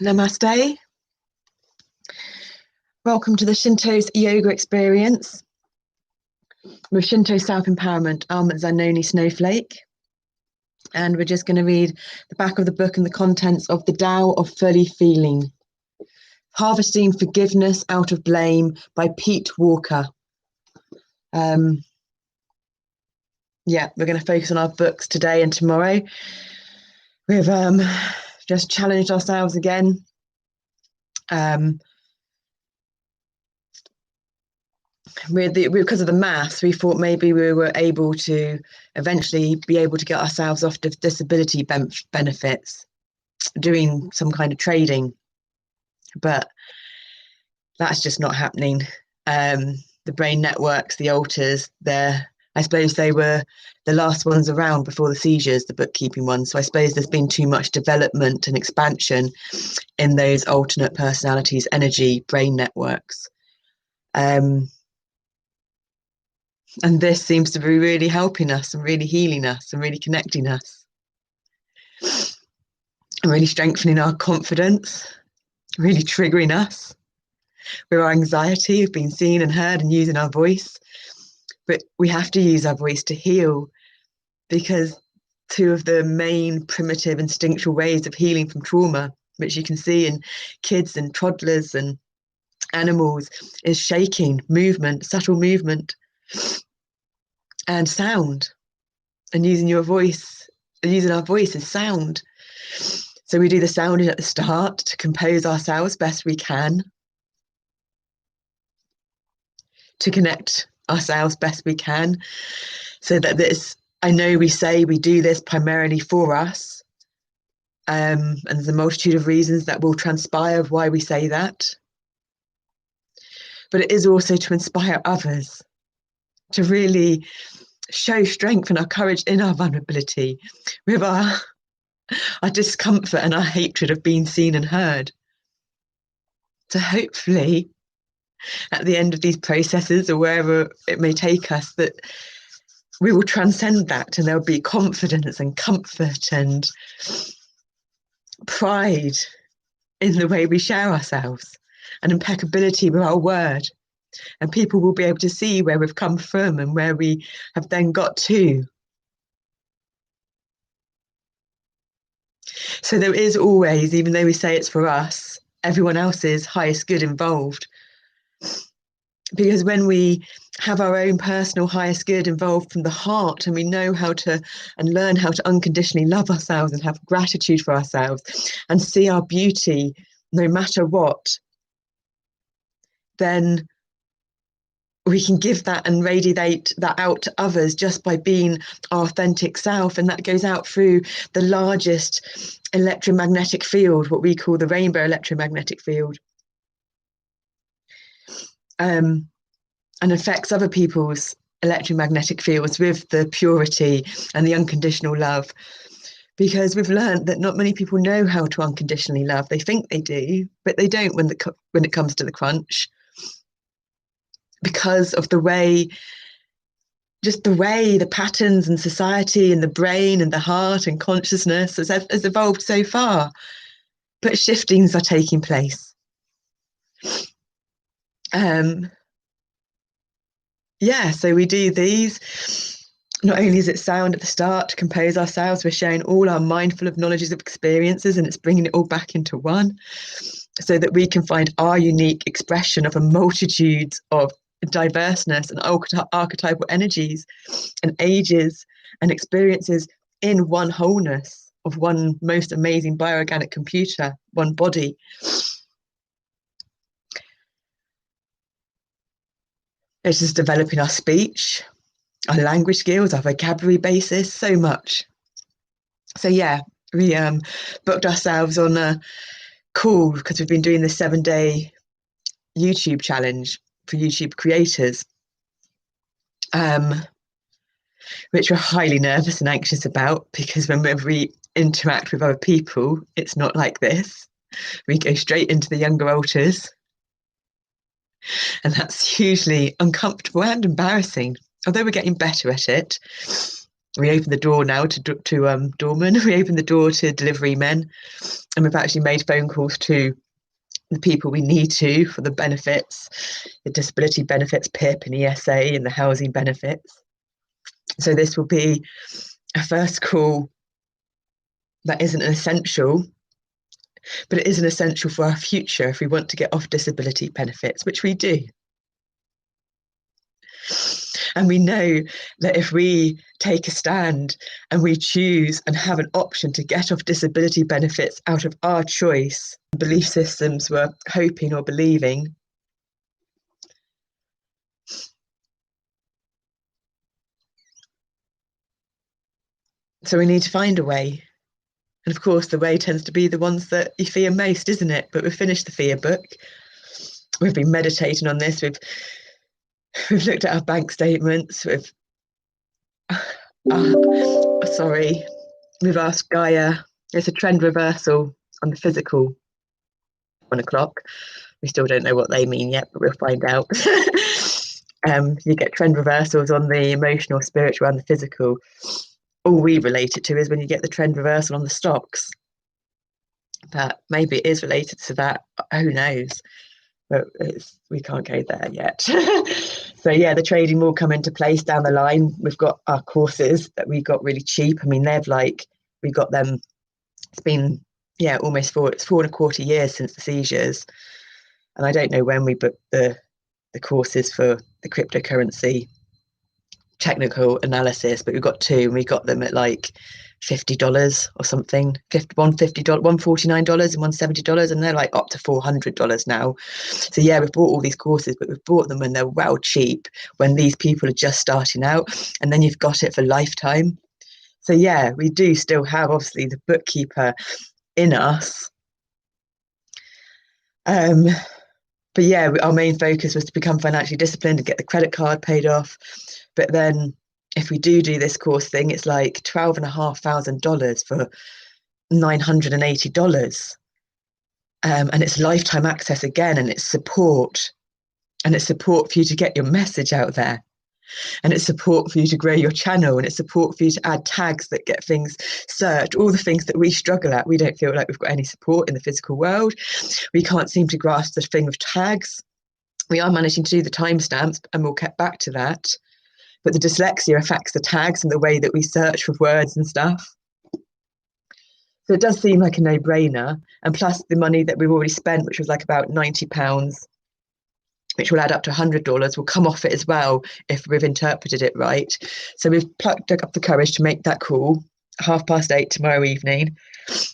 Namaste. Welcome to the ShintoSE yoga experience with Shinto self-empowerment. I'm Zanoni Snowflake, and we're just going to read the back of the book and the contents of the Tao of Fully Feeling. Harvesting Forgiveness Out of Blame by Pete Walker. We're going to focus on our books today and tomorrow. We've just challenged ourselves again. Because of the maths, we thought maybe we were able to eventually be able to get ourselves off disability benefits doing some kind of trading, but that's just not happening. The brain networks, the alters, I suppose they were the last ones around before the seizures, the bookkeeping ones. So I suppose there's been too much development and expansion in those alternate personalities, energy, brain networks. And this seems to be really helping us and really healing us and really connecting us and really strengthening our confidence, really triggering us with our anxiety of being seen and heard and using our voice. But we have to use our voice to heal, because two of the main primitive instinctual ways of healing from trauma, which you can see in kids and toddlers and animals, is shaking, movement, subtle movement, and sound, and using your voice, using our voice as sound. So we do the sounding at the start to compose ourselves best we can, to connect ourselves best we can, so that this, I know we say we do this primarily for us, and there's a multitude of reasons that will transpire of why we say that, but it is also to inspire others to really show strength and our courage in our vulnerability, with our discomfort and our hatred of being seen and heard. So hopefully at the end of these processes, or wherever it may take us, that we will transcend that, and there'll be confidence and comfort and pride in the way we share ourselves, and impeccability with our word. And people will be able to see where we've come from and where we have then got to. So there is always, even though we say it's for us, everyone else's highest good involved. Because when we have our own personal highest good involved from the heart, and we know how to and learn how to unconditionally love ourselves and have gratitude for ourselves and see our beauty no matter what, then we can give that and radiate that out to others just by being our authentic self. And that goes out through the largest electromagnetic field, what we call the rainbow electromagnetic field, and affects other people's electromagnetic fields with the purity and the unconditional love. Because we've learned that not many people know how to unconditionally love. They think they do, but they don't when it comes to the crunch, because of the way the patterns and society and the brain and the heart and consciousness has evolved so far. But shiftings are taking place. So we do these. Not only is it sound at the start to compose ourselves, we're sharing all our mindful of knowledges of experiences, and it's bringing it all back into one so that we can find our unique expression of a multitude of diverseness and archetypal energies and ages and experiences in one wholeness of one most amazing bioorganic computer, one body. It's just developing our speech, our language skills, our vocabulary basis, so much. So yeah, we booked ourselves on a call because we've been doing this 7-day YouTube challenge for YouTube creators, which we're highly nervous and anxious about, because whenever we interact with other people, it's not like this. We go straight into the younger alters, and that's hugely uncomfortable and embarrassing. Although we're getting better at it, we open the door now to doormen. We open the door to delivery men, and we've actually made phone calls to the people we need to for the benefits, the disability benefits, PIP and ESA, and the housing benefits. So this will be a first call that isn't an essential, but it is an essential for our future if we want to get off disability benefits, which we do. And we know that if we take a stand and we choose and have an option to get off disability benefits out of our choice, belief systems we're hoping or believing, so we need to find a way. And of course, the way tends to be the ones that you fear most, isn't it? But we've finished the fear book. We've been meditating on this. We've looked at our bank statements. We've asked Gaia. There's a trend reversal on the physical 1 o'clock. We still don't know what they mean yet, but we'll find out. You get trend reversals on the emotional, spiritual, and the physical. All we relate it to is when you get the trend reversal on the stocks. But maybe it is related to that. Who knows? But we can't go there yet. So yeah, the trading will come into place down the line. We've got our courses that we got really cheap. I mean, we got them. It's been almost 4.25 years since the seizures, and I don't know when we booked the courses for the cryptocurrency technical analysis, but we've got 2, and we got them at like $50 or something, $149 and $170, and they're like up to $400 now. So yeah, we've bought all these courses, but we've bought them when they're well cheap, when these people are just starting out, and then you've got it for lifetime. So yeah, we do still have obviously the bookkeeper in us. But yeah, our main focus was to become financially disciplined and get the credit card paid off. But then if we do this course thing, it's like $12,500 for $980. And it's lifetime access again, and it's support. And it's support for you to get your message out there. And it's support for you to grow your channel, and it's support for you to add tags that get things searched, all the things that we struggle at. We don't feel like we've got any support in the physical world. We can't seem to grasp the thing of tags. We are managing to do the timestamps, and we'll get back to that. But the dyslexia affects the tags and the way that we search for words and stuff. So it does seem like a no-brainer. And plus the money that we've already spent, which was like about £90, which will add up to $100, will come off it as well if we've interpreted it right. So we've plucked up the courage to make that call, 8:30 tomorrow evening.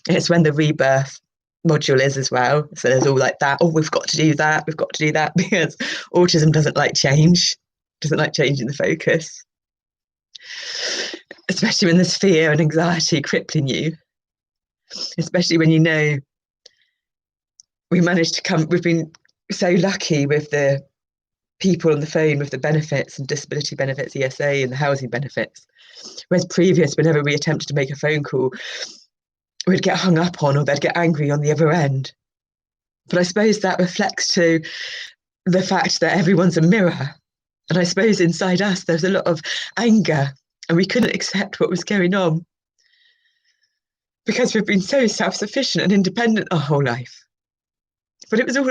And it's when the rebirth module is as well. So there's all like that. Oh, we've got to do that. We've got to do that, because autism doesn't like change, doesn't like changing the focus, especially when there's fear and anxiety crippling you, especially when you know we've been so lucky with the people on the phone with the benefits and disability benefits, ESA, and the housing benefits. Whereas previous, whenever we attempted to make a phone call, we'd get hung up on, or they'd get angry on the other end. But I suppose that reflects to the fact that everyone's a mirror. And I suppose inside us, there's a lot of anger, and we couldn't accept what was going on because we've been so self-sufficient and independent our whole life. But it was all,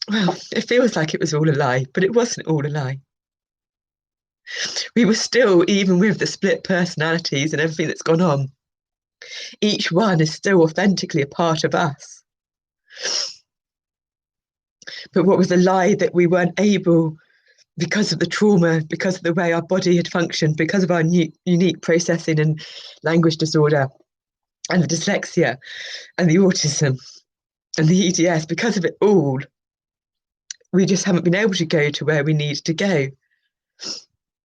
well, it feels like it was all a lie, but it wasn't all a lie. We were still, even with the split personalities and everything that's gone on, each one is still authentically a part of us. But what was a lie that we weren't able, because of the trauma, because of the way our body had functioned, because of our unique processing and language disorder, and the dyslexia, and the autism, and the EDS, because of it all, we just haven't been able to go to where we need to go.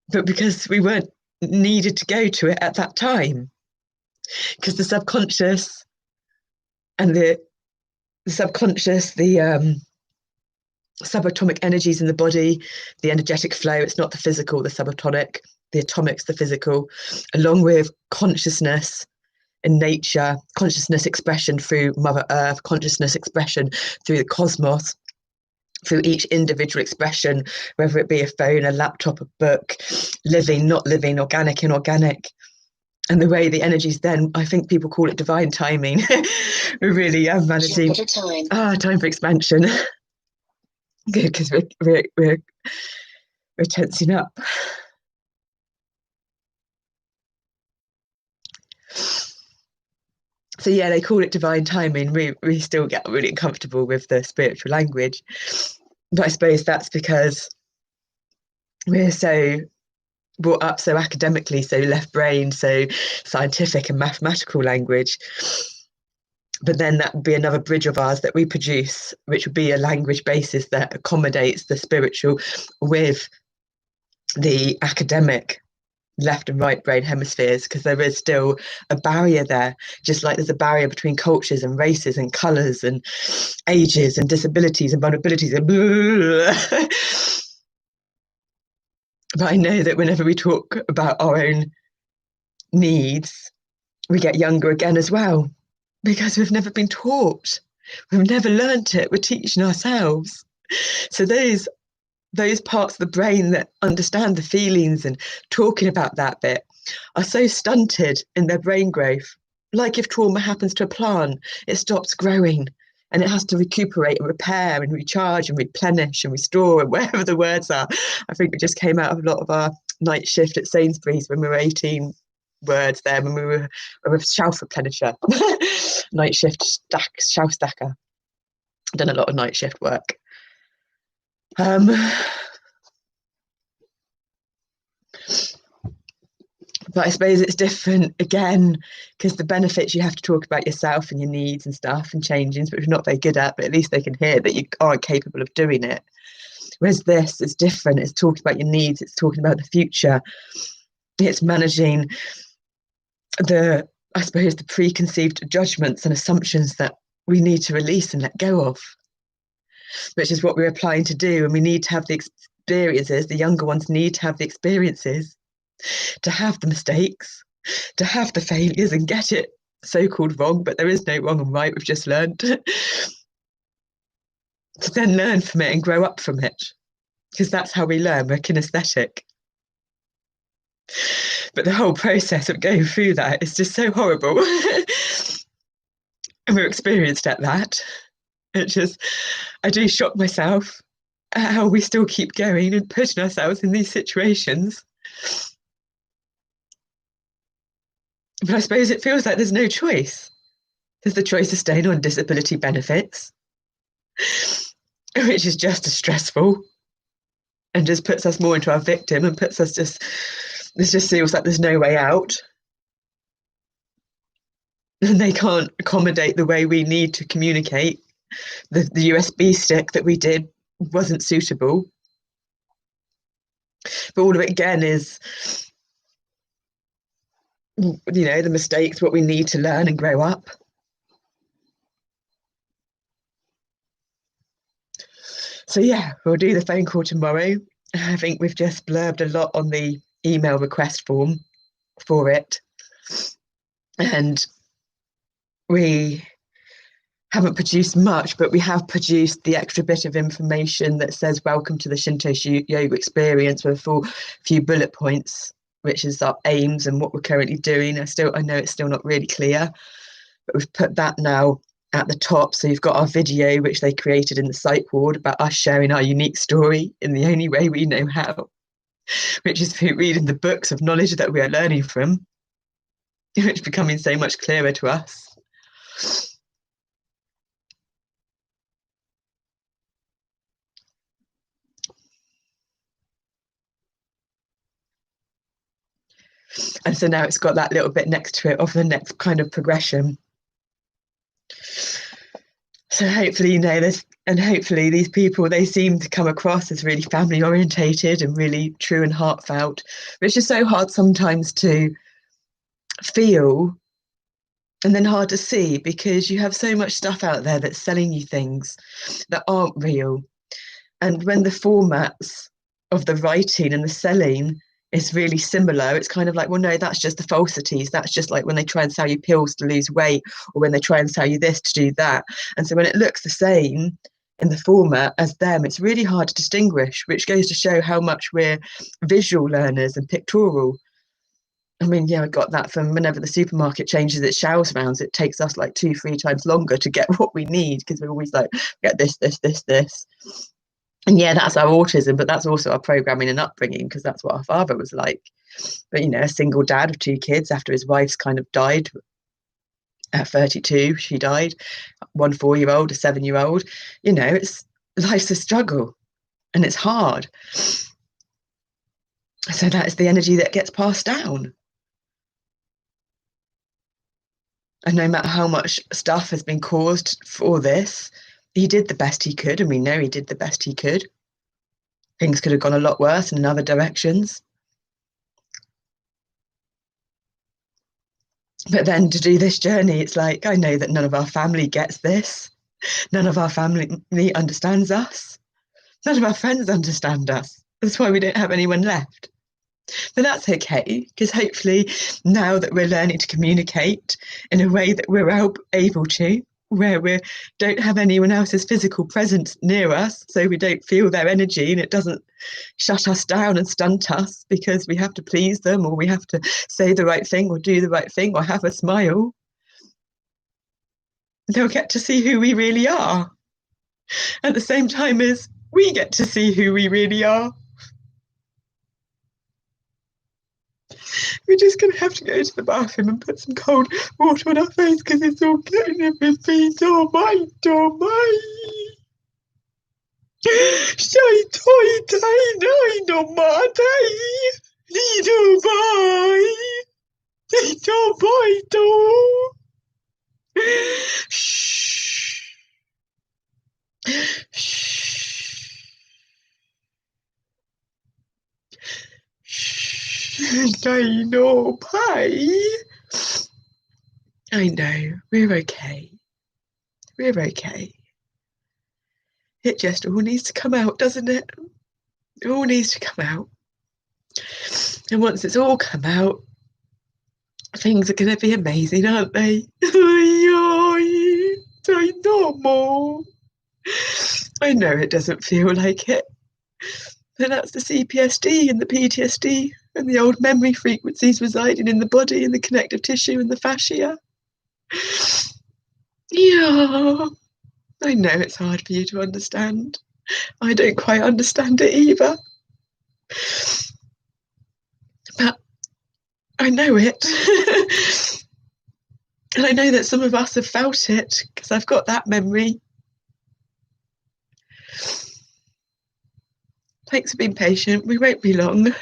But because we weren't needed to go to it at that time, because the subconscious and the subatomic energies in the body, the energetic flow, it's not the physical, the subatomic, the atomics, the physical, along with consciousness in nature, consciousness expression through Mother Earth, consciousness expression through the cosmos, through each individual expression, whether it be a phone, a laptop, a book, living, not living, organic, inorganic. And the way the energies then, I think people call it divine timing. We're really managing time for expansion. Good, because we're tensing up. So yeah, they call it divine timing. We still get really uncomfortable with the spiritual language, but I suppose that's because we're so brought up so academically, so left-brained, so scientific and mathematical language. But then that would be another bridge of ours that we produce, which would be a language basis that accommodates the spiritual with the academic left and right brain hemispheres, because there is still a barrier there, just like there's a barrier between cultures and races and colours and ages and disabilities and vulnerabilities and blah. But I know that whenever we talk about our own needs, we get younger again as well, because we've never been taught. We've never learnt it. We're teaching ourselves. So those parts of the brain that understand the feelings and talking about that bit are so stunted in their brain growth. Like if trauma happens to a plant, it stops growing and it has to recuperate and repair and recharge and replenish and restore, and wherever the words are. I think it just came out of a lot of our night shift at Sainsbury's when we were 18 words there, when we were with shelf replenisher, night shift shelf stacker. I've done a lot of night shift work. But I suppose it's different again, because the benefits, you have to talk about yourself and your needs and stuff and changings, which we're not very good at, but at least they can hear that you aren't capable of doing it. Whereas this is different. It's talking about your needs. It's talking about the future. It's managing the preconceived judgments and assumptions that we need to release and let go of, which is what we're applying to do. And we need to have the experiences. The younger ones need to have the experiences, to have the mistakes, to have the failures and get it so-called wrong, but there is no wrong and right, we've just learned. To then learn from it and grow up from it, because that's how we learn. We're kinesthetic. But the whole process of going through that is just so horrible. And we're experienced at that. I do shock myself at how we still keep going and putting ourselves in these situations. But I suppose it feels like there's no choice. There's the choice of staying on disability benefits, which is just as stressful and just puts us more into our victim and it just feels like there's no way out. and they can't accommodate the way we need to communicate. The USB stick that we did wasn't suitable. But all of it again is, the mistakes, what we need to learn and grow up. So yeah, we'll do the phone call tomorrow. I think we've just blurbed a lot on the email request form for it. And we haven't produced much, but we have produced the extra bit of information that says welcome to the Shinto yoga experience with a full few bullet points, which is our aims and what we're currently doing. I know it's still not really clear, but we've put that now at the top. So you've got our video, which they created in the psych ward, about us sharing our unique story in the only way we know how, which is through reading the books of knowledge that we are learning from, which is becoming so much clearer to us. And so now it's got that little bit next to it of the next kind of progression. So hopefully, hopefully these people, they seem to come across as really family orientated and really true and heartfelt, which is so hard sometimes to feel and then hard to see, because you have so much stuff out there that's selling you things that aren't real. And when the formats of the writing and the selling is really similar, it's kind of like, well, no, that's just the falsities. That's just like when they try and sell you pills to lose weight, or when they try and sell you this to do that. And so when it looks the same in the format as them, it's really hard to distinguish, which goes to show how much we're visual learners and pictorial. I mean, yeah, I got that from whenever the supermarket changes its shelves rounds, it takes us like 2-3 times longer to get what we need, because we're always like, get this. And yeah, that's our autism, but that's also our programming and upbringing, because that's what our father was like. But, a single dad of 2 kids after his wife's kind of died at 32, she died, 1 4-year-old, a 7-year-old, life's a struggle and it's hard. So that is the energy that gets passed down. And no matter how much stuff has been caused for this, he did the best he could, and we know he did the best he could. Things could have gone a lot worse in other directions. But then to do this journey, it's like, I know that none of our family gets this. None of our family understands us. None of our friends understand us. That's why we don't have anyone left. But that's okay, because hopefully now that we're learning to communicate in a way that we're able to, where we don't have anyone else's physical presence near us, so we don't feel their energy and it doesn't shut us down and stunt us because we have to please them, or we have to say the right thing or do the right thing or have a smile. They'll get to see who we really are at the same time as we get to see who we really are. We're just going to have to go to the bathroom and put some cold water on our face because it's all getting everything. Oh my. Shai toi tai nai no matai. Lido bai. Lido bai do. Shh. Shh. I know, Pai. I know, we're okay. We're okay. It just all needs to come out, doesn't it? It all needs to come out. And once it's all come out, things are going to be amazing, aren't they? I know more. I know it doesn't feel like it. But that's the C-PTSD and the PTSD and the old memory frequencies residing in the body and the connective tissue and the fascia. Yeah, I know it's hard for you to understand. I don't quite understand it either. But I know it. And I know that some of us have felt it because I've got that memory. Thanks for being patient. We won't be long.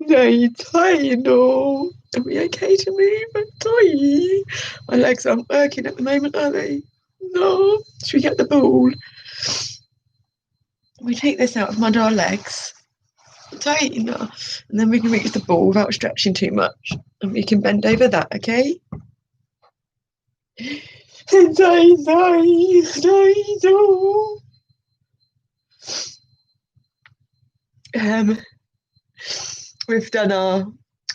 No, tight, no. Are we okay to move? I'm tight. My legs aren't working at the moment, are they? No. Should we get the ball? We take this out of under our legs. Tight enough. And then we can reach the ball without stretching too much. And we can bend over that, okay? We've done our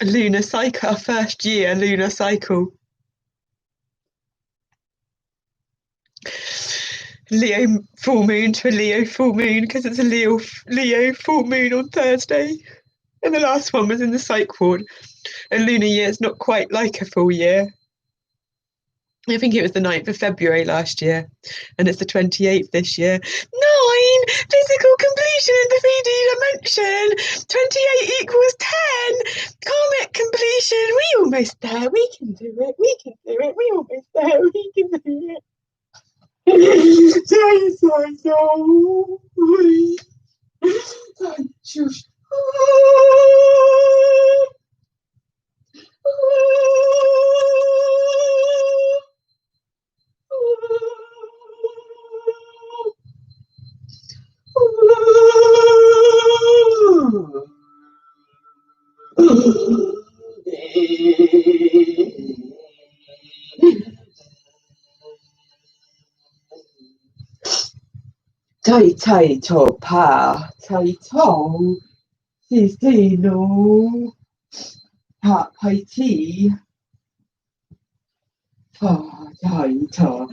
lunar cycle, our first year lunar cycle. Leo full moon to a Leo full moon because it's a Leo full moon on Thursday. And the last one was in the psych ward. A lunar year is not quite like a full year. I think it was the 9th of February last year, and it's the 28th this year. 9! Physical completion in the 3D dimension! 28 equals 10! Karmic completion! We almost there! We can do it! We can do it! We almost there! We can do it! Tai tai to pa, tai to, si no, pa pai ti, ta tai ta.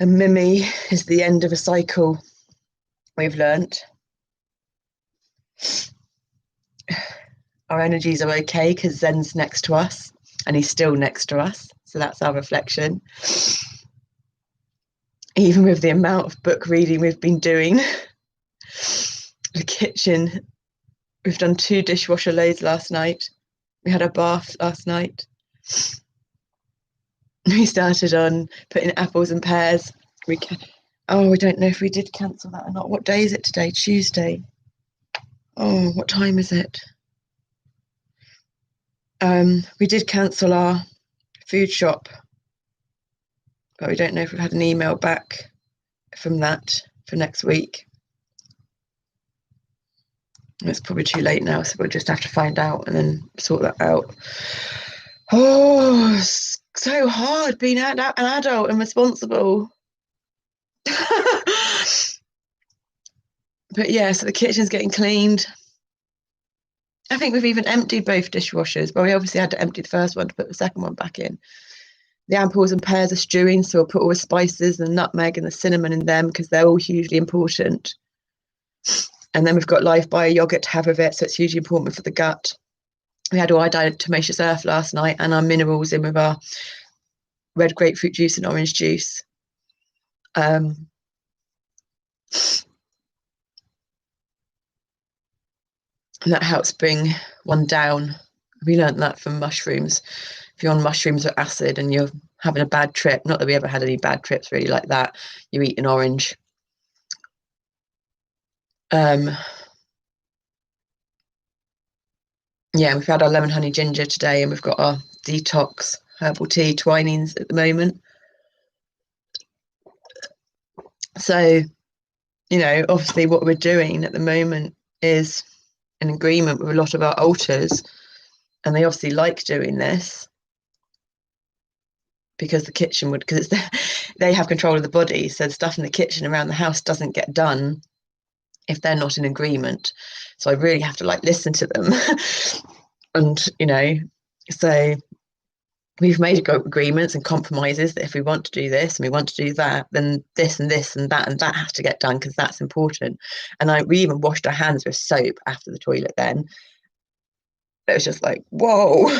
And Mimi is the end of a cycle, we've learnt. Our energies are okay because Zen's next to us and he's still next to us. So that's our reflection. Even with the amount of book reading we've been doing, The kitchen, we've done 2 dishwasher loads last night. We had a bath last night. We started on putting apples and pears. We don't know if we did cancel that or not. What day is it today? Tuesday. Oh, what time is it? We did cancel our food shop, but we don't know if we've had an email back from that for next week. It's probably too late now, so we'll just have to find out and then sort that out. Oh, it's so hard being an adult and responsible. But yeah, so the kitchen's getting cleaned. I think we've even emptied both dishwashers, but we obviously had to empty the first one to put the second one back in. The apples and pears are stewing, so we'll put all the spices and the nutmeg and the cinnamon in them because they're all hugely important. And then we've got live bio yogurt to have with it, so it's hugely important for the gut. We had all our diatomaceous earth last night and our minerals in with our red grapefruit juice and orange juice. And that helps bring one down. We learned that from mushrooms. If you're on mushrooms or acid and you're having a bad trip, not that we ever had any bad trips really like that, you eat an orange. Yeah, we've had our lemon honey ginger today, and we've got our detox herbal tea twinings at the moment. So, you know, obviously what we're doing at the moment is in agreement with a lot of our alters, and they obviously like doing this because the kitchen would, because they have control of the body, so the stuff in the kitchen around the house doesn't get done if they're not in agreement. So I really have to like listen to them. And, you know, so we've made agreements and compromises that if we want to do this and we want to do that, then this and this and that has to get done because that's important. And we even washed our hands with soap after the toilet then. It was just like, whoa,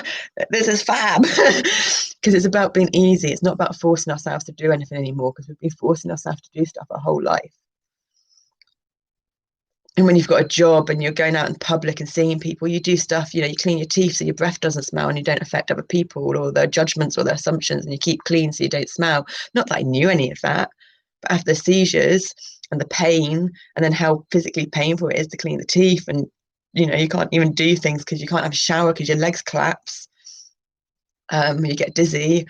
this is fab. Because it's about being easy. It's not about forcing ourselves to do anything anymore, because we've been forcing ourselves to do stuff our whole life. And when you've got a job and you're going out in public and seeing people, you do stuff, you know, you clean your teeth so your breath doesn't smell and you don't affect other people or their judgments or their assumptions, and you keep clean so you don't smell. Not that I knew any of that, but after the seizures and the pain, and then how physically painful it is to clean the teeth, and, you know, you can't even do things because you can't have a shower because your legs collapse. You get dizzy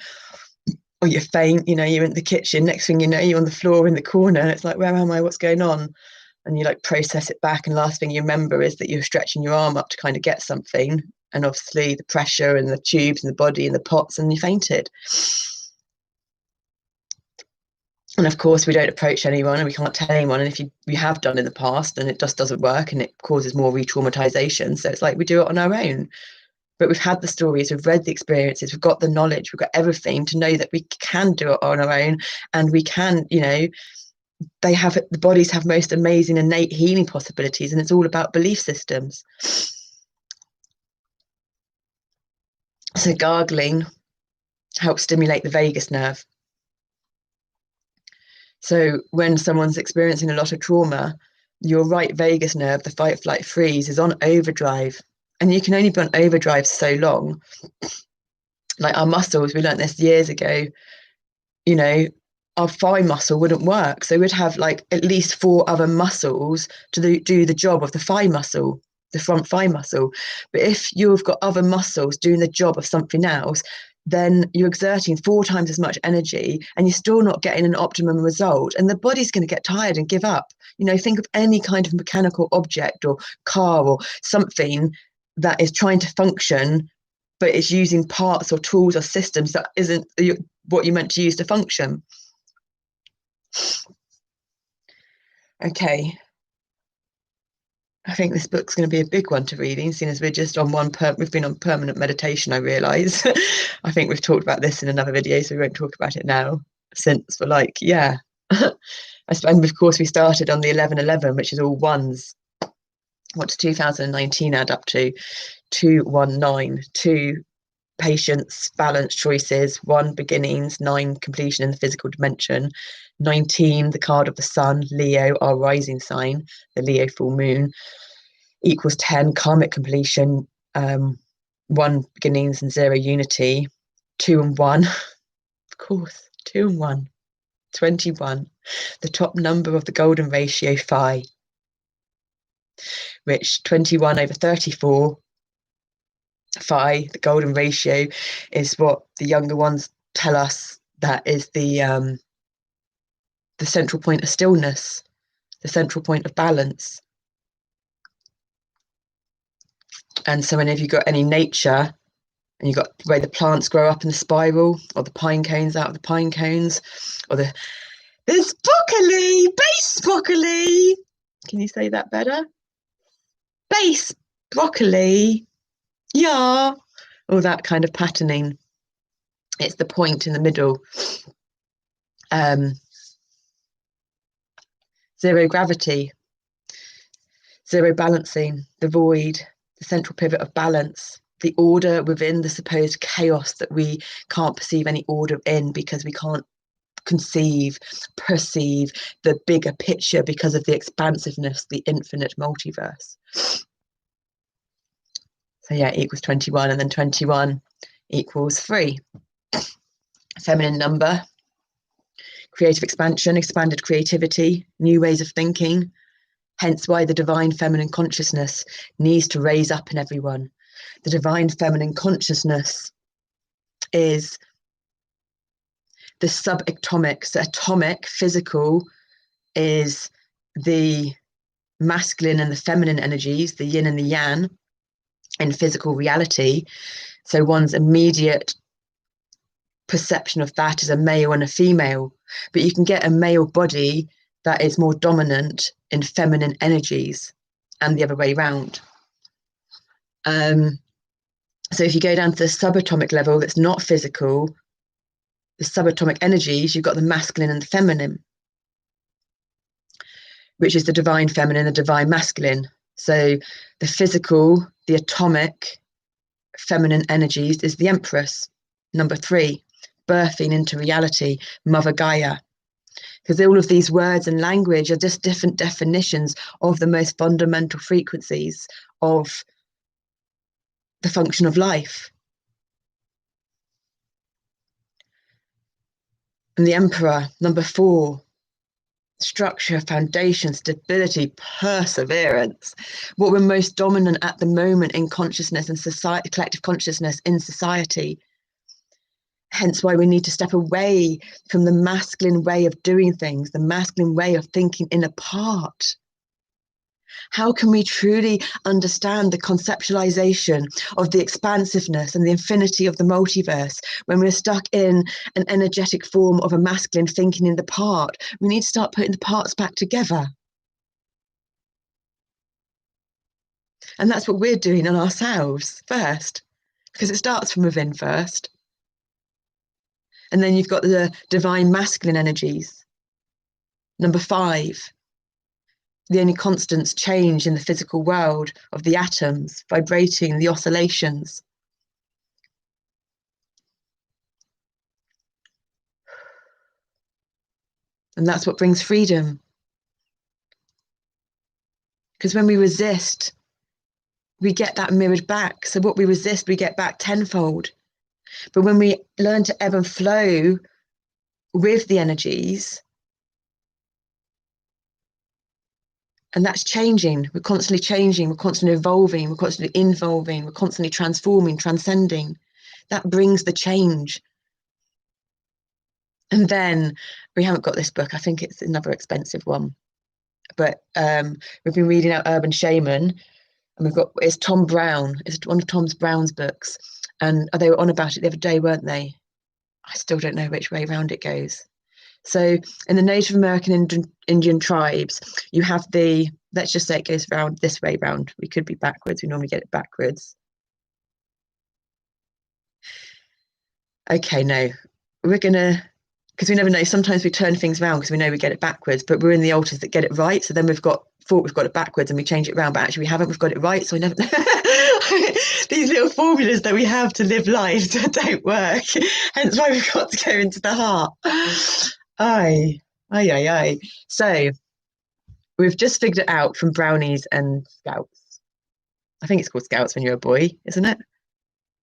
or you faint, you know, you're in the kitchen, next thing you know, you're on the floor in the corner. It's like, where am I? What's going on? And you like process it back, and last thing you remember is that you're stretching your arm up to kind of get something, and obviously the pressure and the tubes and the body and the pots, and you fainted. And of course we don't approach anyone and we can't tell anyone, and if you have done in the past and it just doesn't work and it causes more re-traumatization, so it's like we do it on our own. But we've had the stories, we've read the experiences, we've got the knowledge, we've got everything to know that we can do it on our own, and we can, you know, the bodies have most amazing innate healing possibilities, and it's all about belief systems. So gargling helps stimulate the vagus nerve. So when someone's experiencing a lot of trauma, your right vagus nerve, the fight, flight, freeze, is on overdrive, and you can only be on overdrive so long. Like our muscles, we learned this years ago, you know, our thigh muscle wouldn't work. So we'd have like at least 4 other muscles to do the job of the thigh muscle, the front thigh muscle. But if you've got other muscles doing the job of something else, then you're exerting 4 times as much energy and you're still not getting an optimum result. And the body's going to get tired and give up. You know, think of any kind of mechanical object or car or something that is trying to function, but it's using parts or tools or systems that isn't what you're meant to use to function. Okay, I think this book's going to be a big one to reading, seeing as we're just on we've been on permanent meditation, I realise. I think we've talked about this in another video, so we won't talk about it now, since we're like, yeah. And of course we started on the 1111, which is all ones. What does 2019 add up to? 219, 2 patience, balance, choices. 1, beginnings. 9, completion in the physical dimension. 19, the card of the sun, Leo, our rising sign, the Leo full moon, equals 10, karmic completion. 1, beginnings, and 0, unity. 2 and 1, of course, 2 and 1, 21. The top number of the golden ratio, phi, which 21 over 34, phi, the golden ratio, is what the younger ones tell us that is the central point of stillness, the central point of balance. And so whenever you've got any nature, and you've got the way the plants grow up in the spiral, or the pine cones out of the pine cones, or there's broccoli, base broccoli. Can you say that better? Base broccoli. Yeah. All that kind of patterning. It's the point in the middle. Zero gravity, zero balancing, the void, the central pivot of balance, the order within the supposed chaos that we can't perceive any order in because we can't perceive the bigger picture because of the expansiveness, the infinite multiverse. So yeah, equals 21, and then 21 equals 3. Feminine number, creative expansion, expanded creativity, new ways of thinking. Hence why the divine feminine consciousness needs to raise up in everyone. The divine feminine consciousness is the subatomic. So atomic, physical, is the masculine and the feminine energies, the yin and the yang, in physical reality. So one's immediate perception of that is a male and a female, but you can get a male body that is more dominant in feminine energies and the other way around. So if you go down to the subatomic level that's not physical, the subatomic energies, you've got the masculine and the feminine, which is the divine feminine, the divine masculine. So the physical, the atomic feminine energies is the Empress, number 3, birthing into reality, Mother Gaia. Because all of these words and language are just different definitions of the most fundamental frequencies of the function of life. And the Emperor, number 4, structure, foundation, stability, perseverance. What we're most dominant at the moment in consciousness and society, collective consciousness in society. Hence why we need to step away from the masculine way of doing things, the masculine way of thinking in a part. How can we truly understand the conceptualization of the expansiveness and the infinity of the multiverse when we're stuck in an energetic form of a masculine thinking in the part? We need to start putting the parts back together. And that's what we're doing in ourselves first, because it starts from within first. And then you've got the divine masculine energies. Number 5. The only constants change in the physical world of the atoms, vibrating, the oscillations. And that's what brings freedom. Because when we resist, we get that mirrored back. So what we resist, we get back tenfold. But when we learn to ebb and flow with the energies, and that's changing, we're constantly changing, we're constantly evolving, we're constantly involving, we're constantly transforming, transcending. That brings the change. And then we haven't got this book. I think it's another expensive one. But we've been reading out Urban Shaman, and it's Tom Brown. It's one of Tom Brown's books. And they were on about it the other day, weren't they? I still don't know which way around it goes. So in the Native American Indian tribes, you have let's just say it goes round this way round. We could be backwards. We normally get it backwards. Okay, no, we're going to, because we never know. Sometimes we turn things around because we know we get it backwards, but we're in the altars that get it right. So then we've got it backwards and we change it around, but actually we haven't. We've got it right. So I never, These little formulas that we have to live life that don't work. Hence why we've got to go into the heart. Aye. So we've just figured it out from brownies and scouts. I think it's called scouts when you're a boy, isn't it?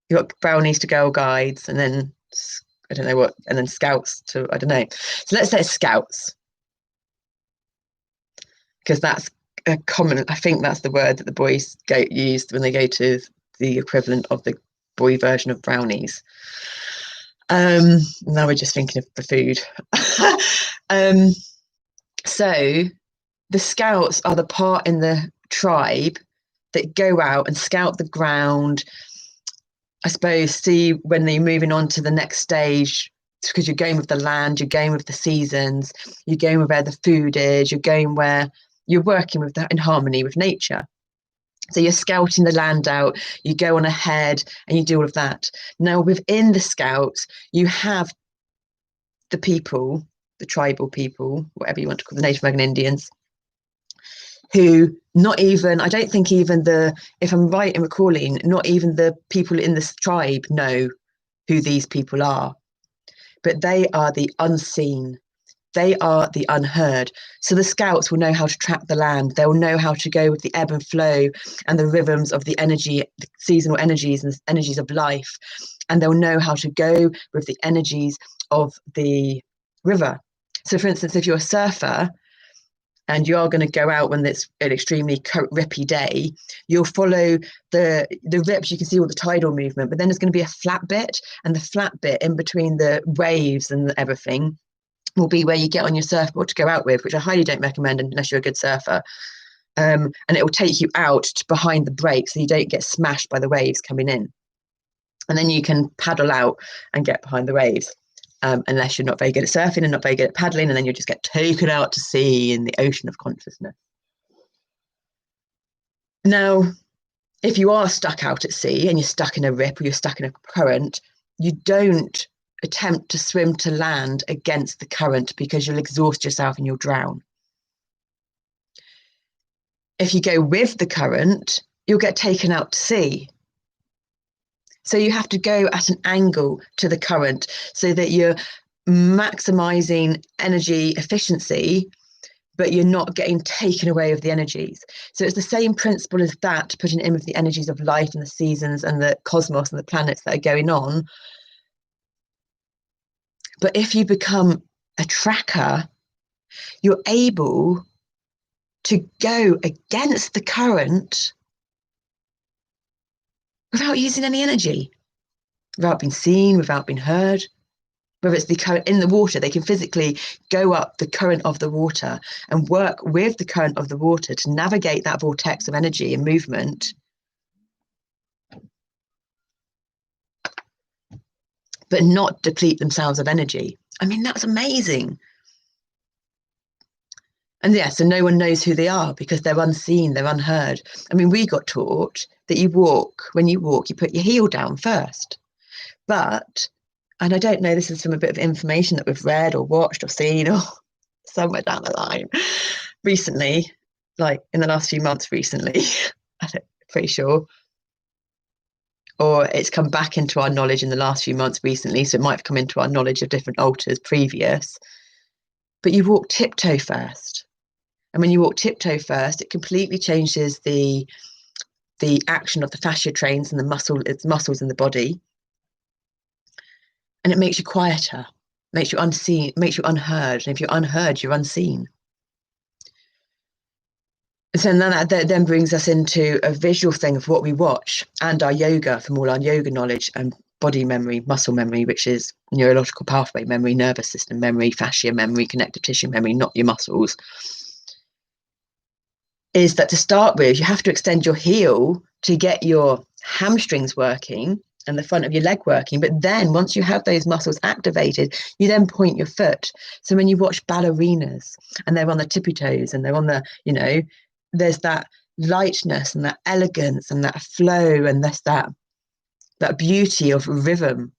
You've got brownies to girl guides, and then I don't know what, and then scouts to, I don't know. So let's say scouts, because that's a common, I think that's the word that the boys used when they go to the equivalent of the boy version of brownies. Now we're just thinking of the food. So the scouts are the part in the tribe that go out and scout the ground, I suppose, see when they're moving on to the next stage, because you're going with the land, you're going with the seasons, you're going with where the food is, you're going where you're working with that in harmony with nature. So you're scouting the land out, you go on ahead and you do all of that. Now within the scouts, you have the people, the tribal people, whatever you want to call the Native American Indians, who not even, I don't think even if I'm right in recalling, not even the people in this tribe know who these people are, but they are the unseen. They are the unheard. So the scouts will know how to track the land. They'll know how to go with the ebb and flow and the rhythms of the energy, the seasonal energies and energies of life. And they'll know how to go with the energies of the river. So for instance, if you're a surfer and you are going to go out when it's an extremely rippy day, you'll follow the rips. You can see all the tidal movement, but then there's going to be a flat bit, and the flat bit in between the waves and everything will be where you get on your surfboard to go out with, which I highly don't recommend unless you're a good surfer. And it will take you out to behind the break so you don't get smashed by the waves coming in. And then you can paddle out and get behind the waves. Unless you're not very good at surfing and not very good at paddling, and then you just get taken out to sea in the ocean of consciousness. Now, if you are stuck out at sea and you're stuck in a rip or you're stuck in a current, you don't attempt to swim to land against the current, because you'll exhaust yourself and you'll drown. If you go with the current, you'll get taken out to sea. So you have to go at an angle to the current so that you're maximizing energy efficiency, but you're not getting taken away with the energies. So it's the same principle as that, putting in with the energies of life and the seasons and the cosmos and the planets that are going on. But if you become a tracker, you're able to go against the current without using any energy, without being seen, without being heard. Whether it's the current in the water, they can physically go up the current of the water and work with the current of the water to navigate that vortex of energy and movement, but not deplete themselves of energy. I mean, that's amazing. And yeah, so no one knows who they are because they're unseen, they're unheard. I mean, we got taught that when you walk, you put your heel down first. But, and I don't know, this is from a bit of information that we've read or watched or seen or somewhere down the line recently, like in the last few months recently, I'm pretty sure. Or it's come back into our knowledge in the last few months recently, so it might have come into our knowledge of different alters previous. But you walk tiptoe first. And when you walk tiptoe first, it completely changes the action of the fascia trains and its muscles in the body. And it makes you quieter, makes you unseen, makes you unheard. And if you're unheard, you're unseen. And so that brings us into a visual thing of what we watch and our yoga, from all our yoga knowledge and body memory, muscle memory, which is neurological pathway memory, nervous system memory, fascia memory, connective tissue memory, not your muscles. Is that to start with, you have to extend your heel to get your hamstrings working and the front of your leg working. But then once you have those muscles activated, you then point your foot. So when you watch ballerinas and they're on the tippy toes and they're on the, there's that lightness and that elegance and that flow, and there's that beauty of rhythm.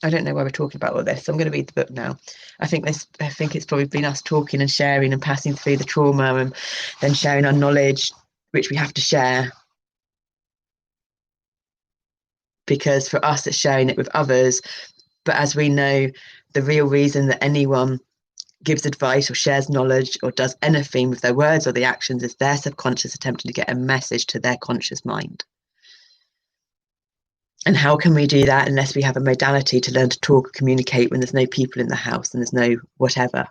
I don't know why we're talking about all this, so I'm going to read the book now. I think it's probably been us talking and sharing and passing through the trauma and then sharing our knowledge which we have to share. Because for us, it's sharing it with others. But as we know, the real reason that anyone gives advice or shares knowledge or does anything with their words or the actions is their subconscious attempting to get a message to their conscious mind. And how can we do that unless we have a modality to learn to talk or communicate when there's no people in the house and there's no whatever?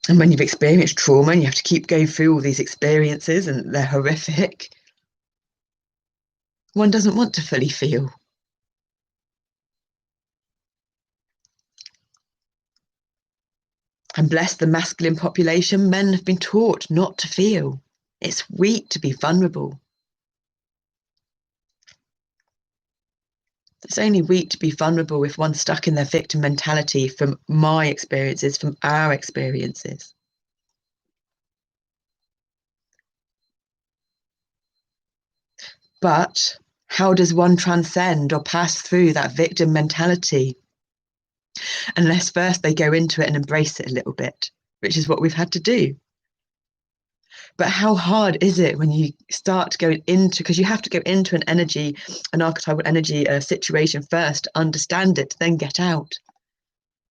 And when you've experienced trauma and you have to keep going through all these experiences and they're horrific, one doesn't want to fully feel. And bless the masculine population, men have been taught not to feel. It's weak to be vulnerable. It's only weak to be vulnerable if one's stuck in their victim mentality, from my experiences, from our experiences. But how does one transcend or pass through that victim mentality? Unless first they go into it and embrace it a little bit, which is what we've had to do. But how hard is it when you start going into, because you have to go into an energy, an archetypal energy situation first, to understand it, to then get out.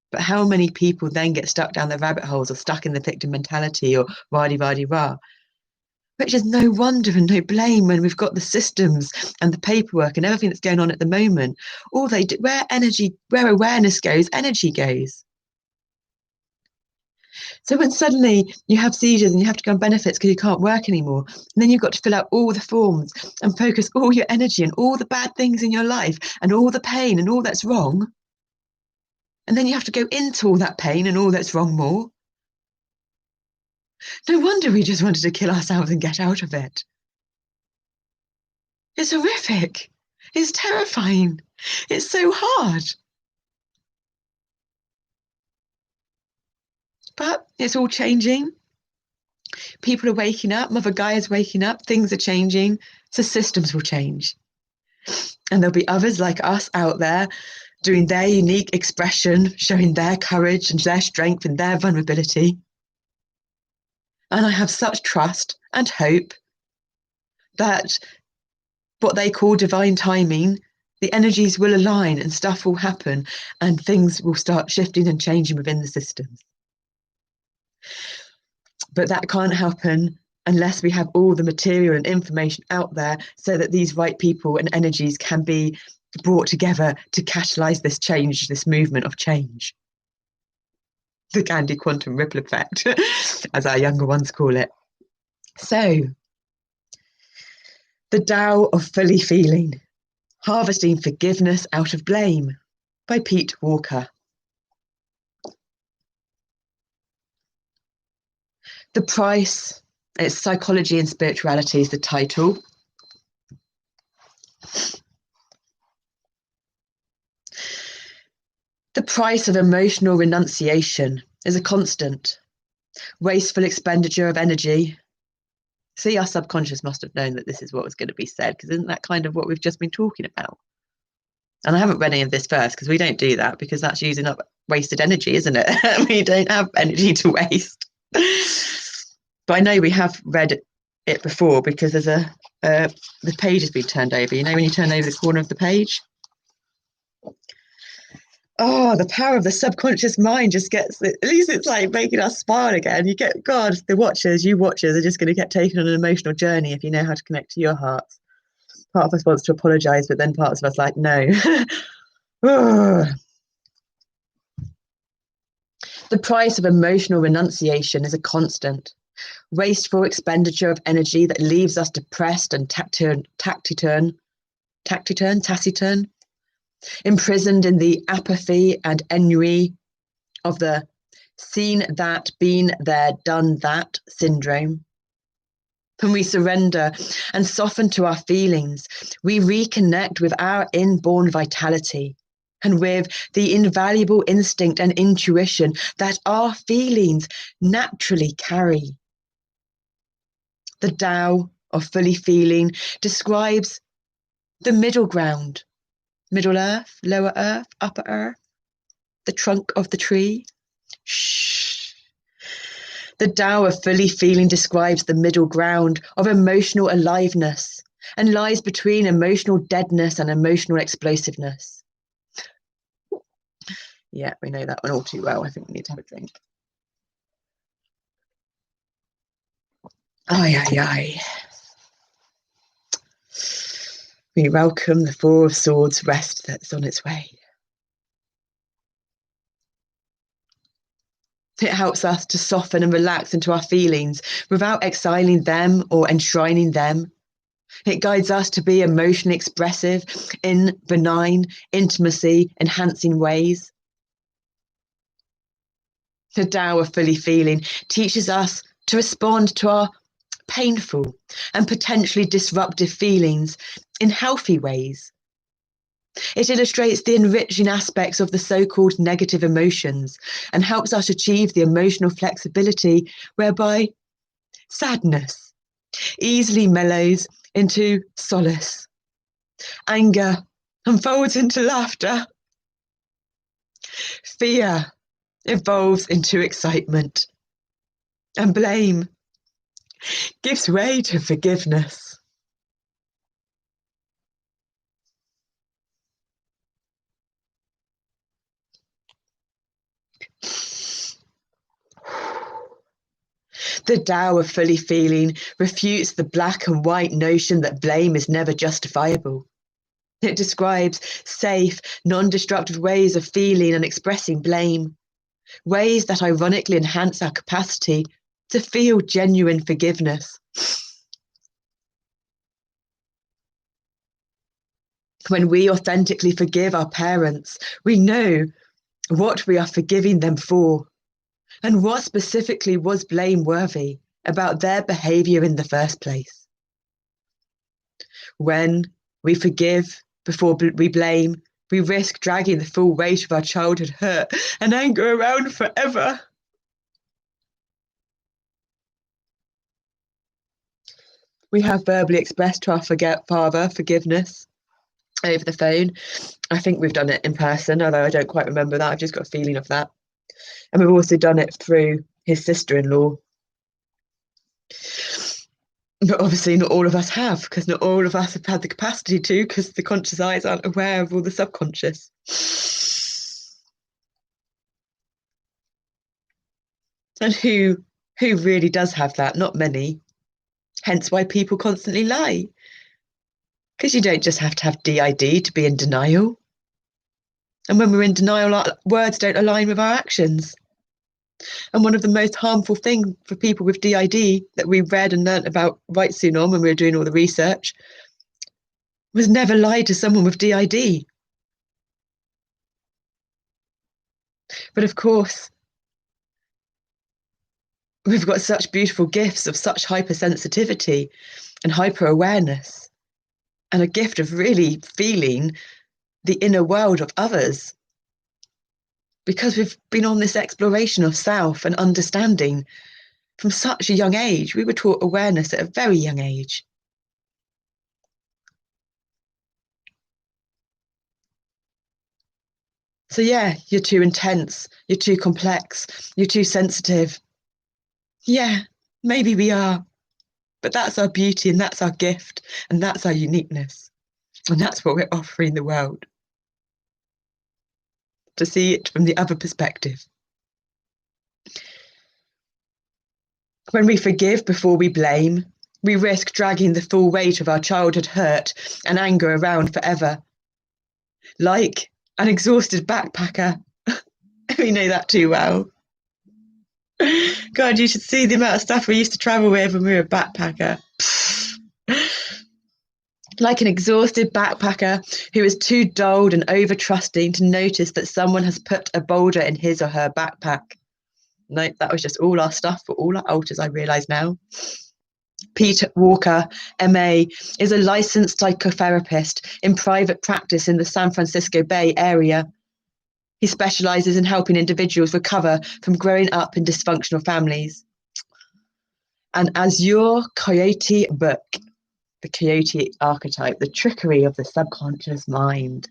But how many people then get stuck down the rabbit holes or stuck in the victim mentality or rah-de-rah-de-rah? Which is no wonder and no blame when we've got the systems and the paperwork and everything that's going on at the moment. All they do, where awareness goes, energy goes. So when suddenly you have seizures and you have to go on benefits because you can't work anymore, and then you've got to fill out all the forms and focus all your energy and all the bad things in your life and all the pain and all that's wrong. And then you have to go into all that pain and all that's wrong more. No wonder we just wanted to kill ourselves and get out of it. It's horrific. It's terrifying. It's so hard. But it's all changing. People are waking up. Mother Gaia's waking up. Things are changing. So systems will change. And there'll be others like us out there doing their unique expression, showing their courage and their strength and their vulnerability. And I have such trust and hope that what they call divine timing, the energies will align and stuff will happen and things will start shifting and changing within the system. But that can't happen unless we have all the material and information out there so that these right people and energies can be brought together to catalyze this change, this movement of change. The Gandhi quantum ripple effect, as our younger ones call it. So, the Tao of fully feeling, harvesting forgiveness out of blame, by Pete Walker. The price, it's Psychology and Spirituality is the title. The price of emotional renunciation is a constant, wasteful expenditure of energy. See, our subconscious must have known that this is what was going to be said, because isn't that kind of what we've just been talking about? And I haven't read any of this first because we don't do that, because that's using up wasted energy, isn't it? We don't have energy to waste. But I know we have read it before because there's the page has been turned over. You know when you turn over the corner of the page? Oh, the power of the subconscious mind just gets, at least it's like making us smile again. You get, God, you watchers are just going to get taken on an emotional journey if you know how to connect to your hearts. Part of us wants to apologize, but then parts of us like, no. The price of emotional renunciation is a constant, wasteful expenditure of energy that leaves us depressed and taciturn, imprisoned in the apathy and ennui of the seen that, been there, done that syndrome. When we surrender and soften to our feelings, we reconnect with our inborn vitality and with the invaluable instinct and intuition that our feelings naturally carry. The Tao of fully feeling describes the middle ground, middle earth, lower earth, upper earth, the trunk of the tree. Shh. The Tao of fully feeling describes the middle ground of emotional aliveness and lies between emotional deadness and emotional explosiveness. Yeah, we know that one all too well. I think we need to have a drink. Aye, aye, aye. We welcome the Four of Swords rest that's on its way. It helps us to soften and relax into our feelings without exiling them or enshrining them. It guides us to be emotionally expressive in benign, intimacy, enhancing ways. The Tao of fully feeling teaches us to respond to our painful and potentially disruptive feelings in healthy ways. It illustrates the enriching aspects of the so-called negative emotions and helps us achieve the emotional flexibility whereby sadness easily mellows into solace, anger unfolds into laughter, fear evolves into excitement, and blame gives way to forgiveness. The Tao of fully feeling refutes the black and white notion that blame is never justifiable. It describes safe, non-destructive ways of feeling and expressing blame, ways that ironically enhance our capacity to feel genuine forgiveness. When we authentically forgive our parents, we know what we are forgiving them for and what specifically was blameworthy about their behavior in the first place. When we forgive before we blame, we risk dragging the full weight of our childhood hurt and anger around forever. We have verbally expressed to our father forgiveness over the phone. I think we've done it in person, although I don't quite remember that. I've just got a feeling of that. And we've also done it through his sister-in-law. But obviously not all of us have, because not all of us have had the capacity to, because the conscious eyes aren't aware of all the subconscious. And who really does have that? Not many. Hence why people constantly lie. Because you don't just have to have DID to be in denial. And when we're in denial, our words don't align with our actions. And one of the most harmful things for people with DID that we read and learnt about right soon on when we were doing all the research was never lie to someone with DID. But of course, we've got such beautiful gifts of such hypersensitivity and hyper-awareness and a gift of really feeling the inner world of others. Because we've been on this exploration of self and understanding from such a young age. We were taught awareness at a very young age. So yeah, you're too intense, you're too complex, you're too sensitive. Yeah, maybe we are. But that's our beauty and that's our gift and that's our uniqueness. And that's what we're offering the world. To see it from the other perspective. When we forgive before we blame, we risk dragging the full weight of our childhood hurt and anger around forever. Like an exhausted backpacker. We know that too well. God, you should see the amount of stuff we used to travel with when we were a backpacker. Like an exhausted backpacker who is too dulled and over-trusting to notice that someone has put a boulder in his or her backpack. No, that was just all our stuff for all our alters, I realise now. Peter Walker, MA, is a licensed psychotherapist in private practice in the San Francisco Bay Area. He specialises in helping individuals recover from growing up in dysfunctional families. And as your Coyote book, the Coyote archetype, the trickery of the subconscious mind.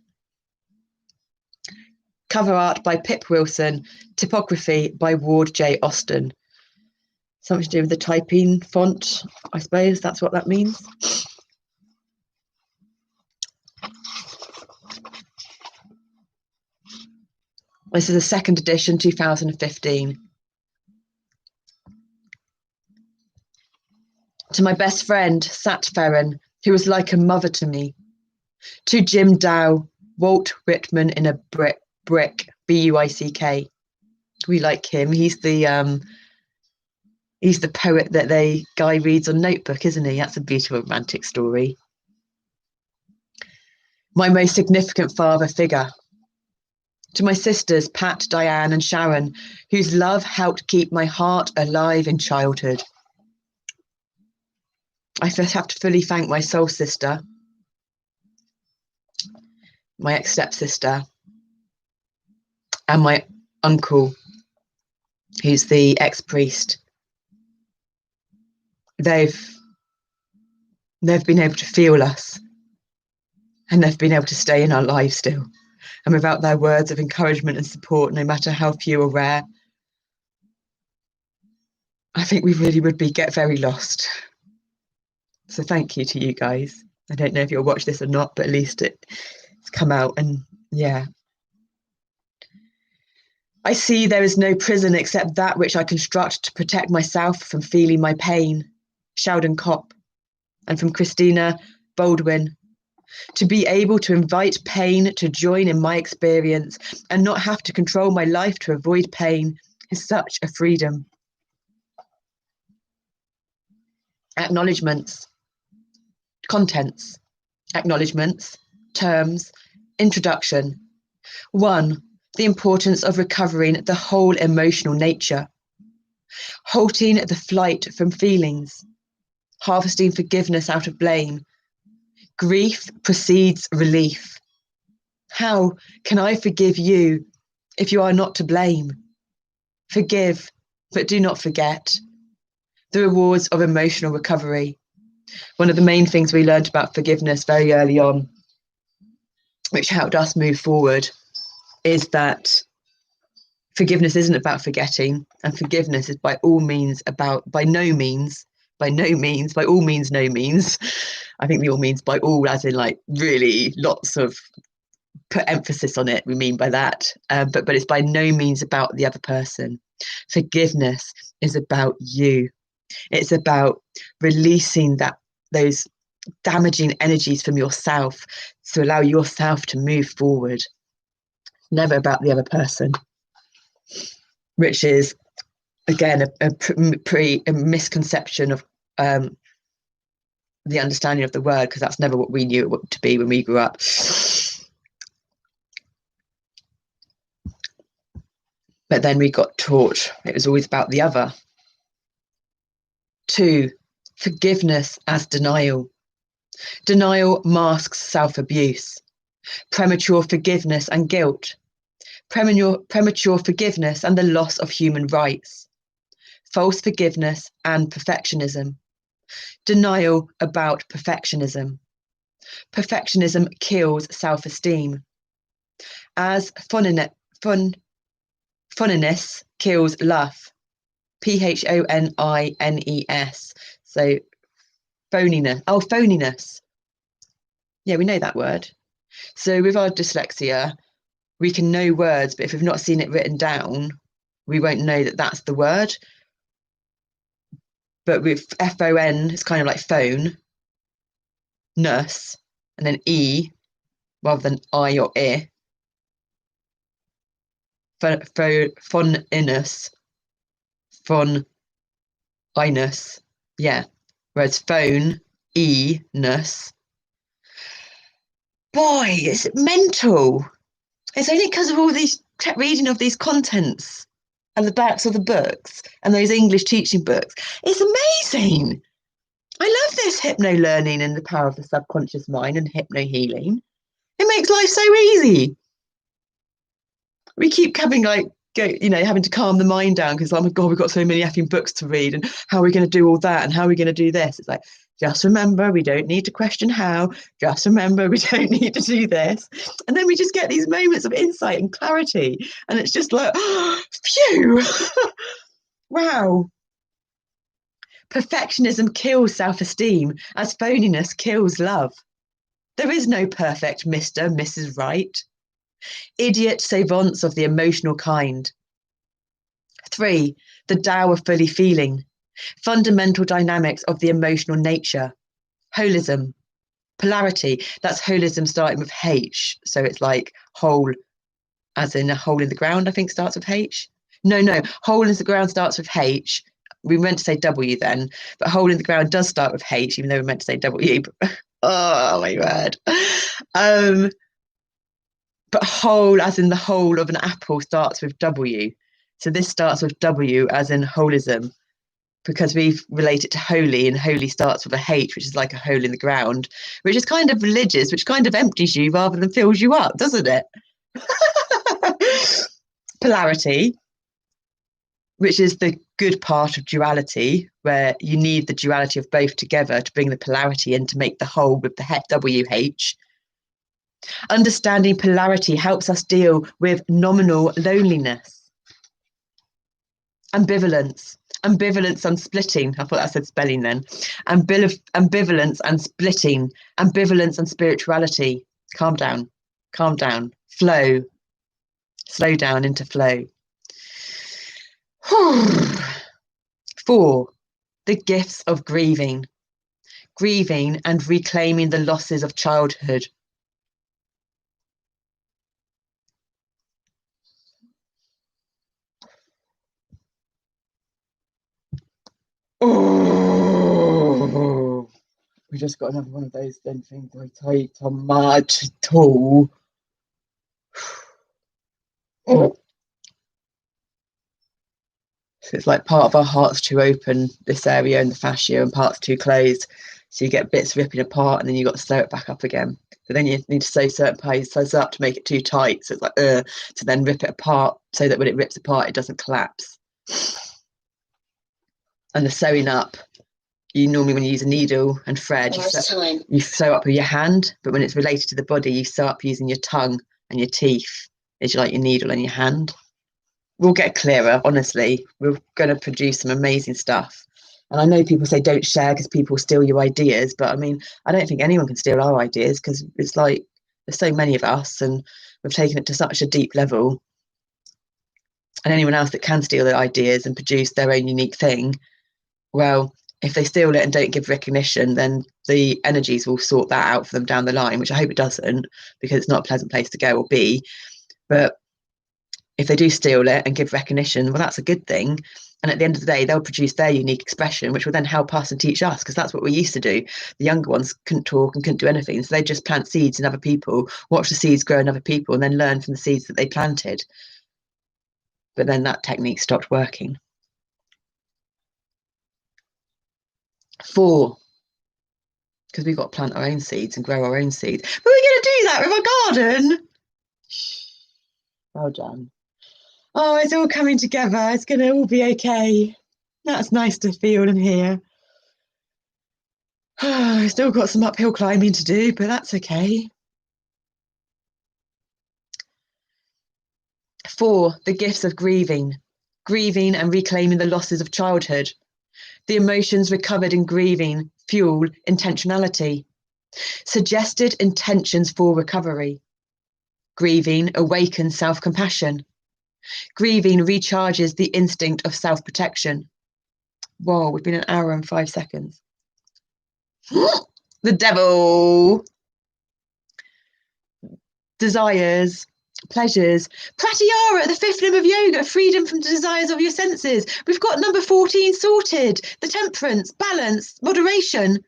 Cover art by Pip Wilson, typography by Ward J. Austin. Something to do with the typing font, I suppose that's what that means. This is a second edition, 2015. To my best friend, Sat Ferren, who was like a mother to me. To Jim Dow, Walt Whitman in a brick, B-U-I-C-K. We like him. He's the poet that Guy reads on Notebook, isn't he? That's a beautiful romantic story. My most significant father figure. To my sisters, Pat, Diane, and Sharon, whose love helped keep my heart alive in childhood. I first have to fully thank my soul sister, my ex-stepsister, and my uncle, who's the ex-priest. They've been able to feel us, and they've been able to stay in our lives still. And without their words of encouragement and support, no matter how few or rare, I think we really would get very lost. So thank you to you guys. I don't know if you'll watch this or not, but at least it's come out, and yeah. I see there is no prison except that which I construct to protect myself from feeling my pain. Sheldon Kopp. And from Christina Baldwin. To be able to invite pain to join in my experience and not have to control my life to avoid pain is such a freedom. Acknowledgements. Contents. Acknowledgements. Terms. Introduction. 1. The importance of recovering the whole emotional nature. Halting the flight from feelings. Harvesting forgiveness out of blame. Grief precedes relief. How can I forgive you if you are not to blame? Forgive, but do not forget. The rewards of emotional recovery. One of the main things we learned about forgiveness very early on, which helped us move forward, is that forgiveness isn't about forgetting, and forgiveness is by all means by all means, no means. I think the all means by all, as in like really lots of put emphasis on it. We mean by that, but it's by no means about the other person. Forgiveness is about you. It's about releasing those damaging energies from yourself to allow yourself to move forward. Never about the other person, which is again a misconception of the understanding of the word, because that's never what we knew it to be when we grew up. But then we got taught it was always about the other. 2, forgiveness as denial. Denial masks self-abuse. Premature forgiveness and guilt. Premature forgiveness and the loss of human rights. False forgiveness and perfectionism. Denial about perfectionism. Perfectionism kills self-esteem. As phoniness kills love. Phonines. So phoniness. Oh, phoniness. Yeah, we know that word. So with our dyslexia, we can know words, but if we've not seen it written down, we won't know that that's the word. But with F-O-N, it's kind of like phone, nurse, and then E rather than I or I. Phoniness. Phoniness. Yeah. Whereas phone, E-ness. Boy, it's mental. It's only because of all these reading of these contents and the backs of the books and those English teaching books. It's amazing. I love this hypno learning and the power of the subconscious mind and hypno healing. It makes life so easy. We keep having having to calm the mind down because, oh my God, we've got so many effing books to read, and how are we going to do all that, and how are we going to do this? It's like, just remember, we don't need to question how. Just remember, we don't need to do this. And then we just get these moments of insight and clarity. And it's just like, oh, phew, wow. Perfectionism kills self-esteem as phoniness kills love. There is no perfect Mr. Mrs. Right. Idiot savants of the emotional kind. 3. The Tao of fully feeling. Fundamental dynamics of the emotional nature. Holism. Polarity. That's holism starting with H. So it's like whole, as in a hole in the ground, I think starts with H. No, hole in the ground starts with H. We meant to say W then, but hole in the ground does start with H, even though we meant to say W. Oh my word. But whole, as in the whole of an apple, starts with W. So this starts with W, as in holism, because we relate it to holy, and holy starts with a H, which is like a hole in the ground, which is kind of religious, which kind of empties you rather than fills you up, doesn't it? Polarity, which is the good part of duality, where you need the duality of both together to bring the polarity in to make the whole with the WH. Understanding polarity helps us deal with nominal loneliness. Ambivalence and splitting. I thought that said spelling then. Ambivalence and splitting. Ambivalence and spirituality. Calm down. Flow. Slow down into flow. 4. The gifts of grieving. Grieving and reclaiming the losses of childhood. Oh, we just got another one of those then things I take tomato. So it's like part of our heart's too open, this area and the fascia, and part's too closed. So you get bits ripping apart and then you've got to sew it back up again. But then you need to sew certain places up to make it too tight. So it's like, to then rip it apart so that when it rips apart, it doesn't collapse. And the sewing up, you normally, when you use a needle and thread, you sew up with your hand, but when it's related to the body, you sew up using your tongue and your teeth, is like your needle and your hand. We'll get clearer, honestly. We're going to produce some amazing stuff. And I know people say don't share because people steal your ideas, but I mean, I don't think anyone can steal our ideas because it's like there's so many of us and we've taken it to such a deep level. And anyone else that can steal their ideas and produce their own unique thing, well, if they steal it and don't give recognition, then the energies will sort that out for them down the line, which I hope it doesn't, because it's not a pleasant place to go or be. But if they do steal it and give recognition, well, that's a good thing. And at the end of the day, they'll produce their unique expression, which will then help us and teach us, because that's what we used to do. The younger ones couldn't talk and couldn't do anything. So they just plant seeds in other people, watch the seeds grow in other people, and then learn from the seeds that they planted. But then that technique stopped working. 4, because we've got to plant our own seeds and grow our own seeds. But we're going to do that with our garden. Well done. Oh, it's all coming together. It's going to all be okay. That's nice to feel and hear. I've still got some uphill climbing to do, but that's okay. 4, the gifts of grieving. Grieving and reclaiming the losses of childhood. The emotions recovered in grieving fuel intentionality. Suggested intentions for recovery. Grieving awakens self-compassion. Grieving recharges the instinct of self-protection. Whoa, we've been an hour and 5 seconds. The devil. Desires, pleasures. Pratyahara, the 5th limb of yoga, freedom from the desires of your senses. We've got number 14 sorted. The temperance, balance, moderation.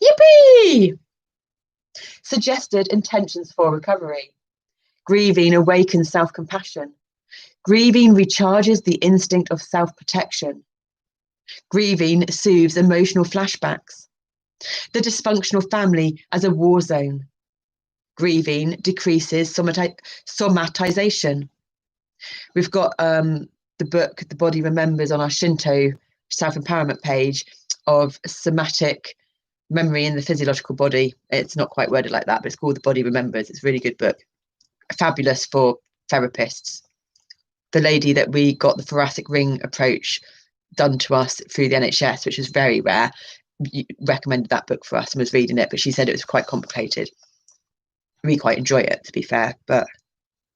Yippee! Suggested intentions for recovery. Grieving awakens self-compassion. Grieving recharges the instinct of self-protection. Grieving soothes emotional flashbacks. The dysfunctional family as a war zone. Grieving decreases somatization. We've got the book, The Body Remembers, on our Shinto self-empowerment page of somatic Memory in the Physiological Body. It's not quite worded like that, but it's called The Body Remembers. It's a really good book. Fabulous for therapists. The lady that we got the thoracic ring approach done to us through the NHS, which was very rare, recommended that book for us and was reading it, but she said it was quite complicated. We quite enjoy it, to be fair, but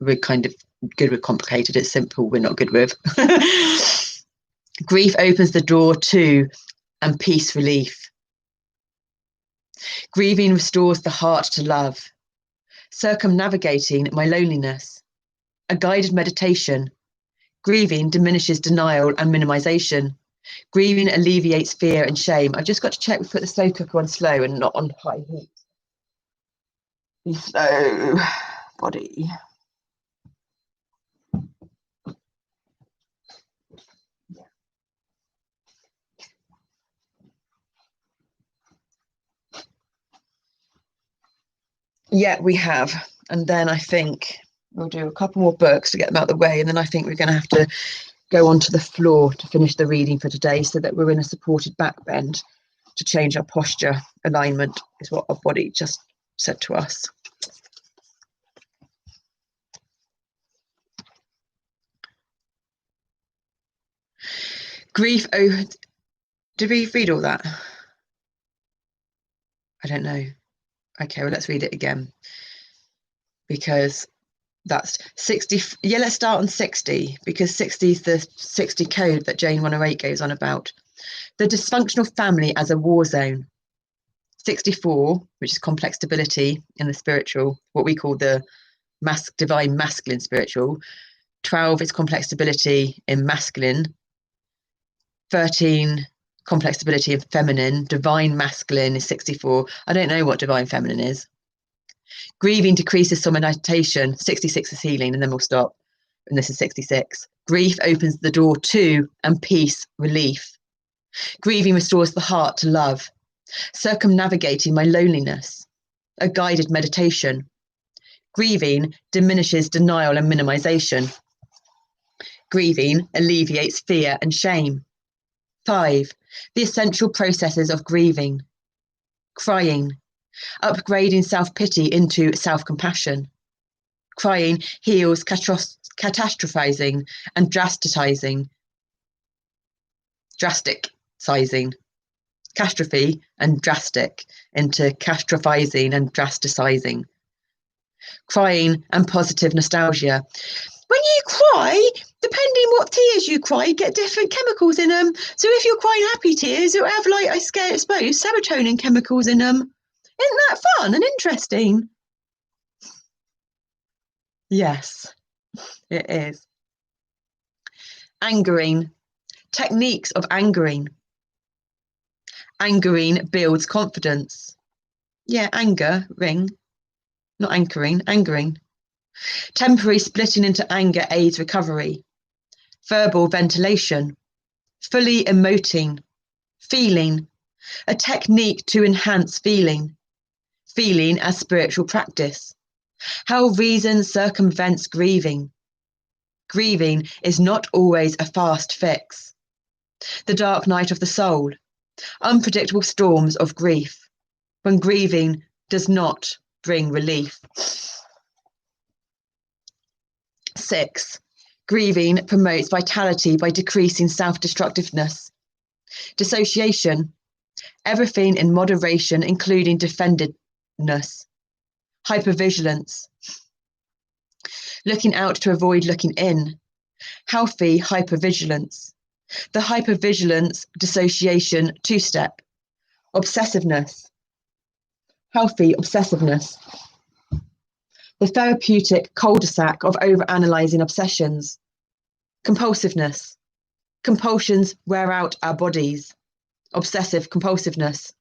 we're kind of good with complicated. It's simple, we're not good with. Grief opens the door to and peace relief. Grieving restores the heart to love. Circumnavigating my loneliness. A guided meditation. Grieving diminishes denial and minimization. Grieving alleviates fear and shame. I've just got to check we put the slow cooker on slow and not on high heat. Be slow, body. Yeah, we have. And then I think we'll do a couple more books to get them out of the way. And then I think we're going to have to go onto the floor to finish the reading for today so that we're in a supported back bend to change our posture. Alignment is what our body just said to us. Grief. Oh, did we read all that? I don't know. Okay, well, let's read it again. Because that's 60. Yeah, let's start on 60, because 60 is the 60 code that Jane 108 goes on about. The dysfunctional family as a war zone. 64, which is complex stability in the spiritual, what we call the divine masculine spiritual. 12 is complex stability in masculine. 13, complex stability in feminine. Divine masculine is 64. I don't know what divine feminine is. Grieving decreases somatization. 66 is healing, and then we'll stop. And this is 66. Grief opens the door to and peace, relief. Grieving restores the heart to love. Circumnavigating my loneliness. A guided meditation. Grieving diminishes denial and minimization. Grieving alleviates fear and shame. 5. The essential processes of grieving. Crying. Upgrading self-pity into self-compassion. Crying heals catastrophizing and drasticizing. Catastrophe and drastic into catastrophizing and drasticizing. Crying and positive nostalgia. When you cry, depending what tears you cry, you get different chemicals in them. So if you're crying happy tears, it'll have, like, I suppose, serotonin chemicals in them. Isn't that fun and interesting? Yes, it is. Angering. Techniques of angering. Angering builds confidence. Yeah, angering, not anchoring, angering. Temporary splitting into anger aids recovery. Verbal ventilation. Fully emoting. Feeling. A technique to enhance feeling. Feeling as spiritual practice. How reason circumvents grieving. Grieving is not always a fast fix. The dark night of the soul. Unpredictable storms of grief. When grieving does not bring relief. 6. Grieving promotes vitality by decreasing self-destructiveness. Dissociation. Everything in moderation, including defendedness. Hypervigilance. Looking out to avoid looking in. Healthy hypervigilance. The hypervigilance dissociation 2-step. Obsessiveness. Healthy obsessiveness. The therapeutic cul-de-sac of overanalyzing obsessions. Compulsiveness. Compulsions wear out our bodies. Obsessive compulsiveness.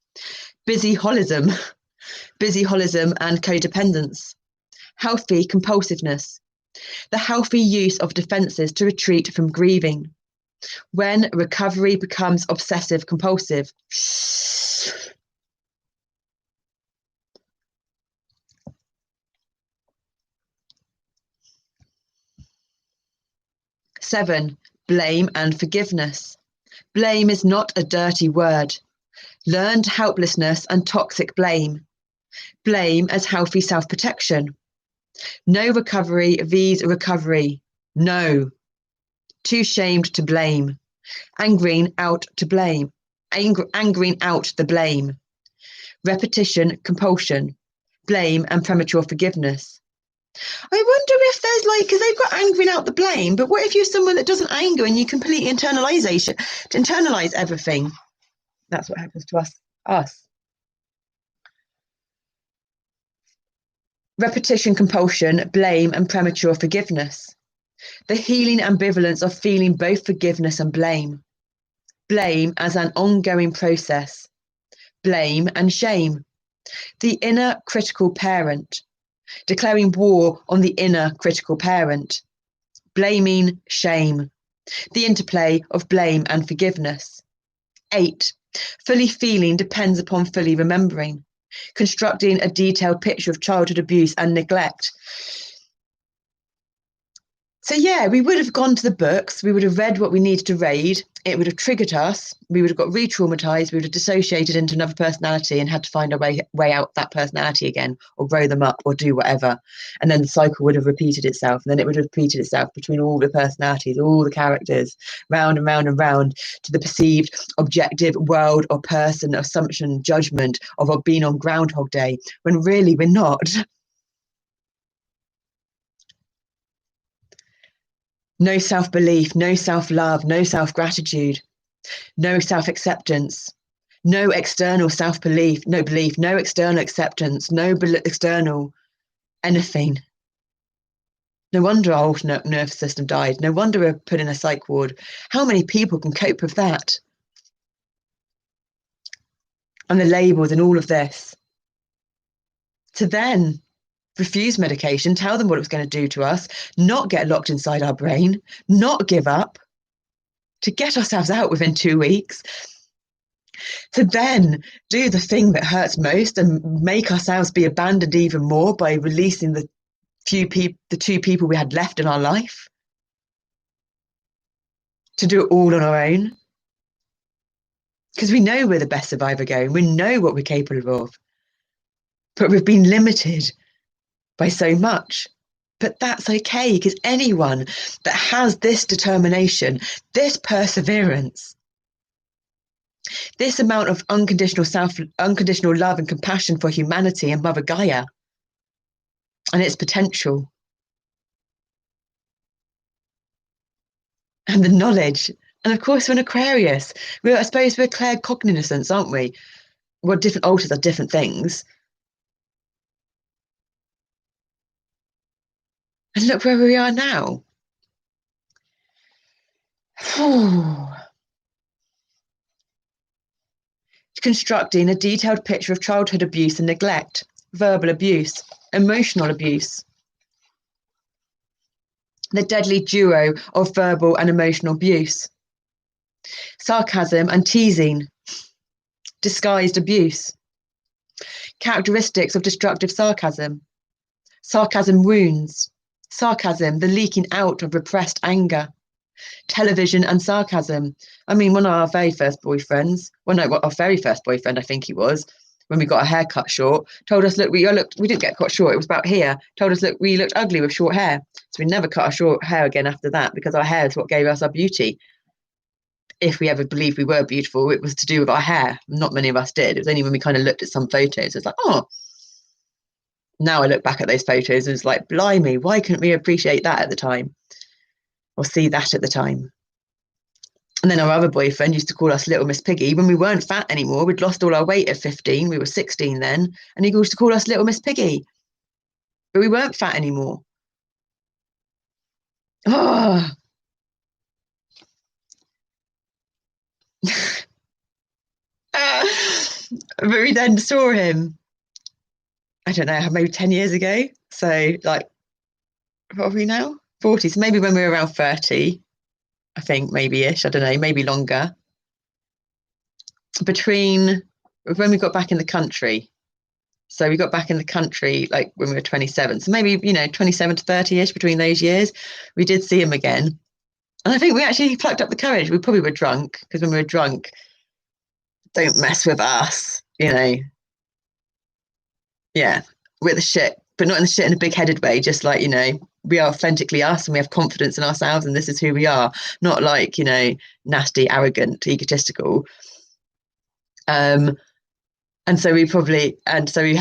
Busyholism. Busyholism and codependence. Healthy compulsiveness. The healthy use of defenses to retreat from grieving. When recovery becomes obsessive compulsive. 7. Blame and forgiveness. Blame is not a dirty word. Learned helplessness and toxic blame. Blame as healthy self-protection. No recovery vs recovery. No. Too shamed to blame. Angering out to blame. Angering out the blame. Repetition, compulsion. Blame and premature forgiveness. I wonder if there's like, because they've got angering out the blame, but what if you're someone that doesn't anger and you completely internalize everything? That's what happens to us. Repetition, compulsion, blame, and premature forgiveness. The healing ambivalence of feeling both forgiveness and blame. Blame as an ongoing process. Blame and shame. The inner critical parent. Declaring war on the inner critical parent. Blaming, shame. The interplay of blame and forgiveness. 8. Fully feeling depends upon fully remembering. Constructing a detailed picture of childhood abuse and neglect. So yeah, we would have gone to the books, we would have read what we needed to read, it would have triggered us, we would have got re-traumatized, we would have dissociated into another personality and had to find our way out that personality again, or grow them up, or do whatever. And then the cycle would have repeated itself, and then it would have repeated itself between all the personalities, all the characters, round and round and round, to the perceived objective world or person, assumption, judgment of being on Groundhog Day, when really we're not. No self-belief, no self-love, no self-gratitude, no self-acceptance, no external self-belief, no belief, no external acceptance, no external anything. No wonder our alternate nervous system died. No wonder we're put in a psych ward. How many people can cope with that? And the labels and all of this. To then refuse medication, tell them what it was going to do to us, not get locked inside our brain, not give up, to get ourselves out within 2 weeks, to then do the thing that hurts most and make ourselves be abandoned even more by releasing the 2 people we had left in our life, to do it all on our own. Because we know we're the best survivor going, we know what we're capable of, but we've been limited by so much. But that's okay, because anyone that has this determination, this perseverance, this amount of unconditional love and compassion for humanity and Mother Gaia and its potential, and the knowledge. And of course, we're an Aquarius. I suppose we're claircognizance, aren't we? Well, different altars are different things. And look where we are now. Constructing a detailed picture of childhood abuse and neglect, verbal abuse, emotional abuse. The deadly duo of verbal and emotional abuse. Sarcasm and teasing, disguised abuse. Characteristics of destructive sarcasm. Sarcasm wounds. Sarcasm, the leaking out of repressed anger. Television and sarcasm. I mean, one of our very first boyfriends, our very first boyfriend, I think he was, when we got our hair cut short, told us, look, we didn't get cut short, it was about here, told us, look, we looked ugly with short hair. So we never cut our short hair again after that, because our hair is what gave us our beauty. If we ever believed we were beautiful, it was to do with our hair. Not many of us did. It was only when we kind of looked at some photos, it's like, oh. Now I look back at those photos and it's like, blimey, why couldn't we appreciate that at the time? Or see that at the time? And then our other boyfriend used to call us Little Miss Piggy when we weren't fat anymore. We'd lost all our weight at 15. We were 16 then. And he used to call us Little Miss Piggy. But we weren't fat anymore. Oh. But we then saw him, I don't know, maybe 10 years ago. So like, what are we now? 40. So maybe when we were around 30, I think, maybe-ish, I don't know, maybe longer. Between when we got back in the country. So we got back in the country like when we were 27. So maybe, 27 to 30-ish between those years. We did see him again. And I think we actually plucked up the courage. We probably were drunk, because when we were drunk, don't mess with us, you know. Yeah, we're the shit, but not in the shit in a big-headed way, just like, you know, we are authentically us and we have confidence in ourselves and this is who we are, not like, you know, nasty, arrogant, egotistical. And so we had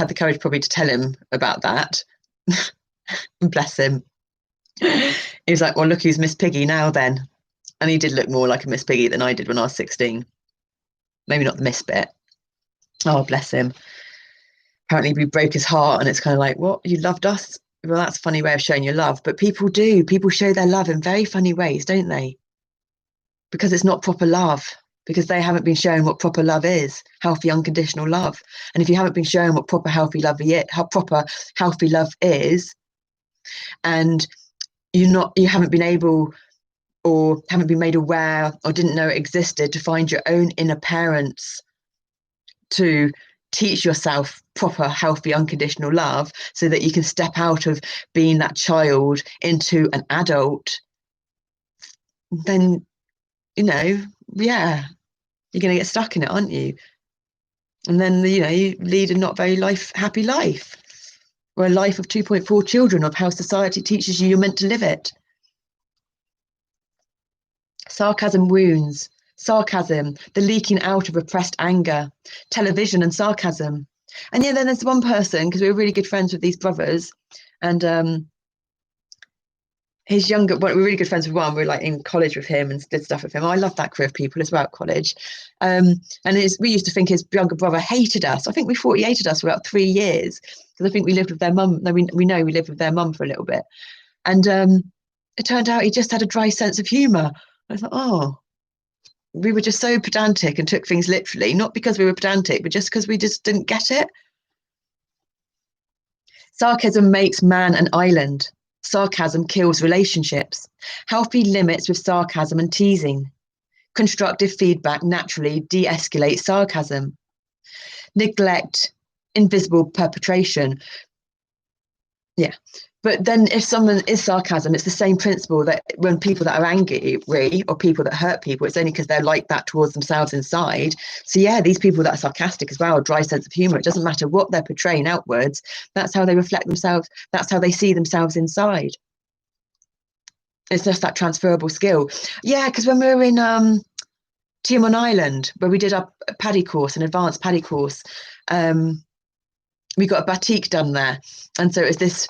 the courage probably to tell him about that. Bless him. He was like, well, look who's Miss Piggy now then. And he did look more like a Miss Piggy than I did when I was 16. Maybe not the Miss bit. Oh, bless him. Apparently we broke his heart, and it's kind of like, what? You loved us? Well, that's a funny way of showing your love. But people do. People show their love in very funny ways, don't they? Because it's not proper love. Because they haven't been shown what proper love is, healthy, unconditional love. And if you haven't been shown what proper healthy love is, and you haven't been able or haven't been made aware or didn't know it existed to find your own inner parents to teach yourself proper, healthy, unconditional love so that you can step out of being that child into an adult, then, you know, yeah, you're going to get stuck in it, aren't you? And then, you know, you lead a not very happy life, or a life of 2.4 children of how society teaches you you're meant to live it. Sarcasm wounds. Sarcasm, the leaking out of repressed anger, television and sarcasm. And yeah, then there's one person, because we were really good friends with these brothers, and his younger, well, we were really good friends with one. We were like in college with him and did stuff with him. I love that crew of people as well at college. And we used to think his younger brother hated us. I think we thought he hated us for about 3 years, because I think we lived with their mum. No, we know we lived with their mum for a little bit. And it turned out he just had a dry sense of humour. I thought, oh, we were just so pedantic and took things literally, not because we were pedantic, but just because we just didn't get it. Sarcasm makes man an island. Sarcasm kills relationships. Healthy limits with sarcasm and teasing. Constructive feedback naturally de-escalates sarcasm. Neglect, invisible perpetration. Yeah. But then if someone is sarcasm, it's the same principle that when people that are angry or people that hurt people, it's only because they're like that towards themselves inside. So yeah, these people that are sarcastic as well, dry sense of humor, it doesn't matter what they're portraying outwards. That's how they reflect themselves. That's how they see themselves inside. It's just that transferable skill. Yeah, because when we were in Timon Island, where we did our paddy course, an advanced paddy course, we got a batik done there. And so it was this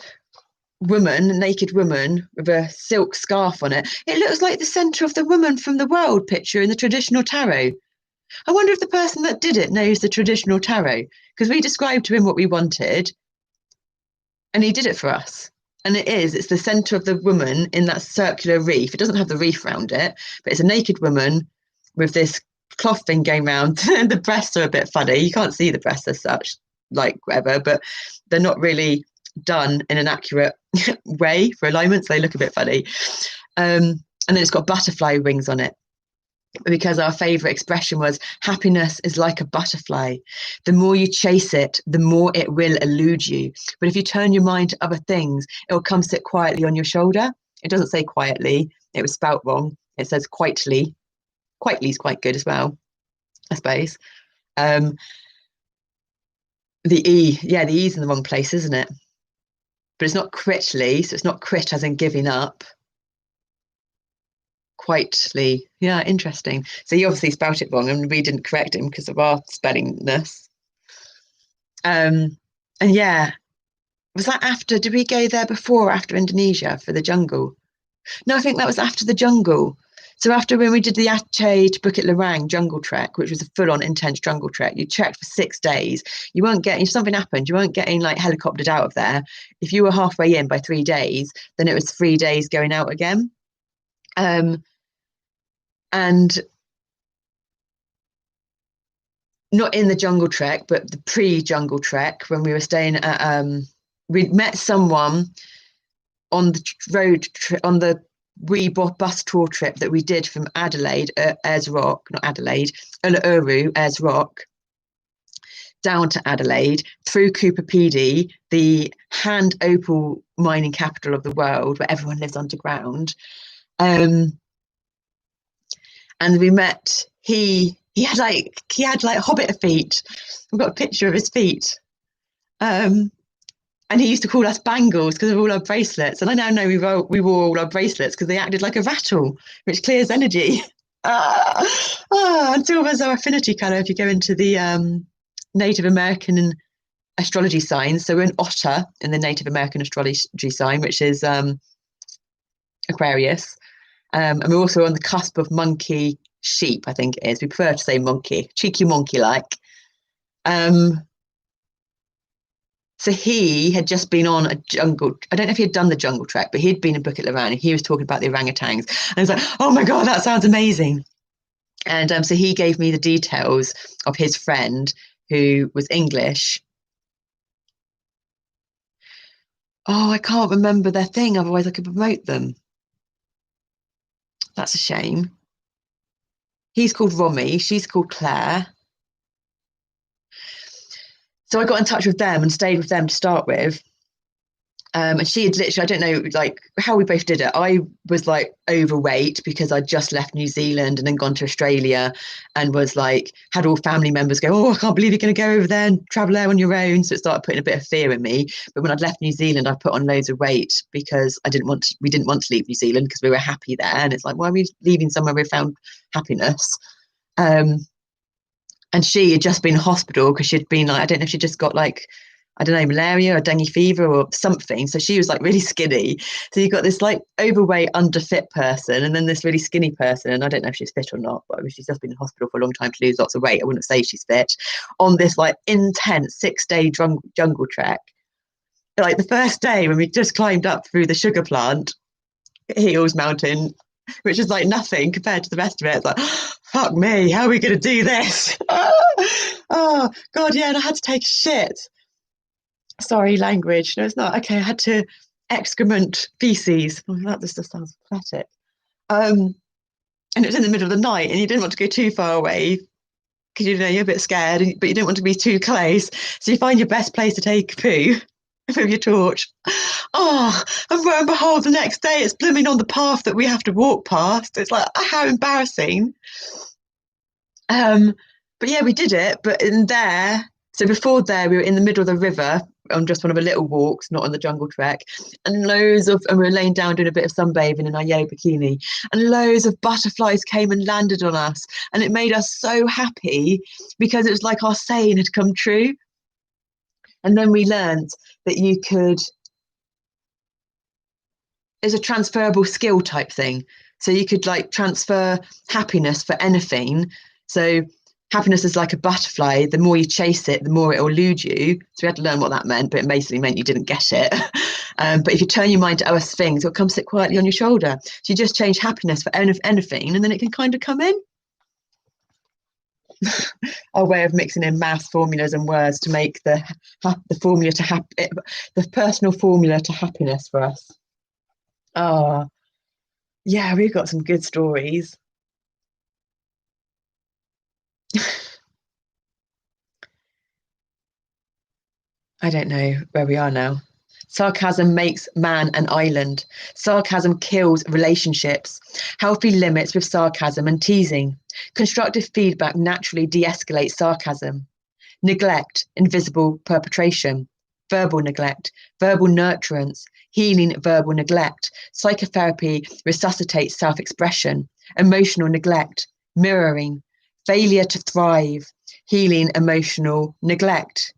woman, a naked woman with a silk scarf on it. It looks like the centre of the woman from the world picture in the traditional tarot. I wonder if the person that did it knows the traditional tarot, because we described to him what we wanted and he did it for us. And it's the centre of the woman in that circular reef. It doesn't have the reef around it, but it's a naked woman with this cloth thing going round. The breasts are a bit funny. You can't see the breasts as such, like whatever, but they're not really done in an accurate way for alignment, so they look a bit funny. And then it's got butterfly wings on it, because our favourite expression was, happiness is like a butterfly. The more you chase it, the more it will elude you. But if you turn your mind to other things, it will come sit quietly on your shoulder. It doesn't say quietly. It was spelt wrong. It says quietly. Quietly is quite good as well, I suppose. The E, yeah, the E's in the wrong place, isn't it? But it's not critly, so it's not crit as in giving up. Quietly, yeah, interesting. So he obviously spelt it wrong, and we didn't correct him because of our spellingness. And yeah, was that after? Did we go there before or after Indonesia for the jungle? No, I think that was after the jungle. So after when we did the Aceh to Bukit Lorang jungle trek, which was a full-on intense jungle trek, you trekked for 6 days. You weren't getting, if something happened, you weren't getting like helicoptered out of there. If you were halfway in by 3 days, then it was 3 days going out again. And not in the jungle trek, but the pre-jungle trek, when we were staying at, we'd met someone on the road, on the wee bus tour trip that we did from Adelaide, Ayers Rock, not Adelaide, Uluru, Ayers Rock, down to Adelaide, through Cooper Pedy, the hand opal mining capital of the world, where everyone lives underground. And we met, he he had hobbit feet. We've got a picture of his feet. And he used to call us bangles because of all our bracelets. And I now know we wore all our bracelets because they acted like a rattle, which clears energy. And silver is our affinity colour if you go into the Native American astrology signs. So we're an otter in the Native American astrology sign, which is Aquarius. And we're also on the cusp of monkey sheep, I think it is. We prefer to say monkey, cheeky monkey like. So he had just been on a jungle. I don't know if he had done the jungle trek, but he'd been in Bukit Laran and he was talking about the orangutans. And I was like, oh my God, that sounds amazing. And so he gave me the details of his friend who was English. Oh, I can't remember their thing. Otherwise I could promote them. That's a shame. He's called Romy. She's called Claire. So I got in touch with them and stayed with them to start with. And she had literally, I don't know, like how we both did it. I was like overweight because I'd just left New Zealand and then gone to Australia and was like, had all family members go, oh, I can't believe you're going to go over there and travel there on your own. So it started putting a bit of fear in me. But when I'd left New Zealand, I put on loads of weight because we didn't want to leave New Zealand because we were happy there. And it's like, why are we leaving somewhere we found happiness? And she had just been in hospital because she'd been like, I don't know if she just got like, I don't know, malaria or dengue fever or something. So she was like really skinny. So you've got this like overweight, underfit person and then this really skinny person. And I don't know if she's fit or not, but she's just been in hospital for a long time to lose lots of weight. I wouldn't say she's fit on this like intense 6-day jungle trek. Like the first day when we just climbed up through the sugar plant, Heels Mountain, which is like nothing compared to the rest of it. It's like, fuck me, how are we going to do this? Oh, God, yeah, and I had to take a shit. Sorry, language. No, it's not. Okay, I had to excrement feces. Oh, that just sounds pathetic. And it was in the middle of the night and you didn't want to go too far away because you're a bit scared, but you didn't want to be too close. So you find your best place to take a poo with your torch. Oh, and lo and behold, the next day it's blooming on the path that we have to walk past. It's like, how embarrassing. But yeah, we did it. But in there, so before there, we were in the middle of the river on just one of the little walks, not on the jungle trek, and we were laying down doing a bit of sunbathing in our yellow bikini, and loads of butterflies came and landed on us, and it made us so happy because it was like our saying had come true. And then we learned that it's a transferable skill type thing. So you could like transfer happiness for anything. So happiness is like a butterfly. The more you chase it, the more it will elude you. So we had to learn what that meant, but it basically meant you didn't get it. But if you turn your mind to other things, it'll come sit quietly on your shoulder. So you just change happiness for anything, and then it can kind of come in. Our way of mixing in maths formulas and words to make the formula to the personal formula to happiness for us. Oh, yeah, we've got some good stories. I don't know where we are now. Sarcasm makes man an island. Sarcasm kills relationships. Healthy limits with sarcasm and teasing. Constructive feedback naturally de-escalates sarcasm. Neglect, invisible perpetration. Verbal neglect, verbal nurturance, healing verbal neglect. Psychotherapy resuscitates self-expression. Emotional neglect, mirroring. Failure to thrive, healing emotional neglect.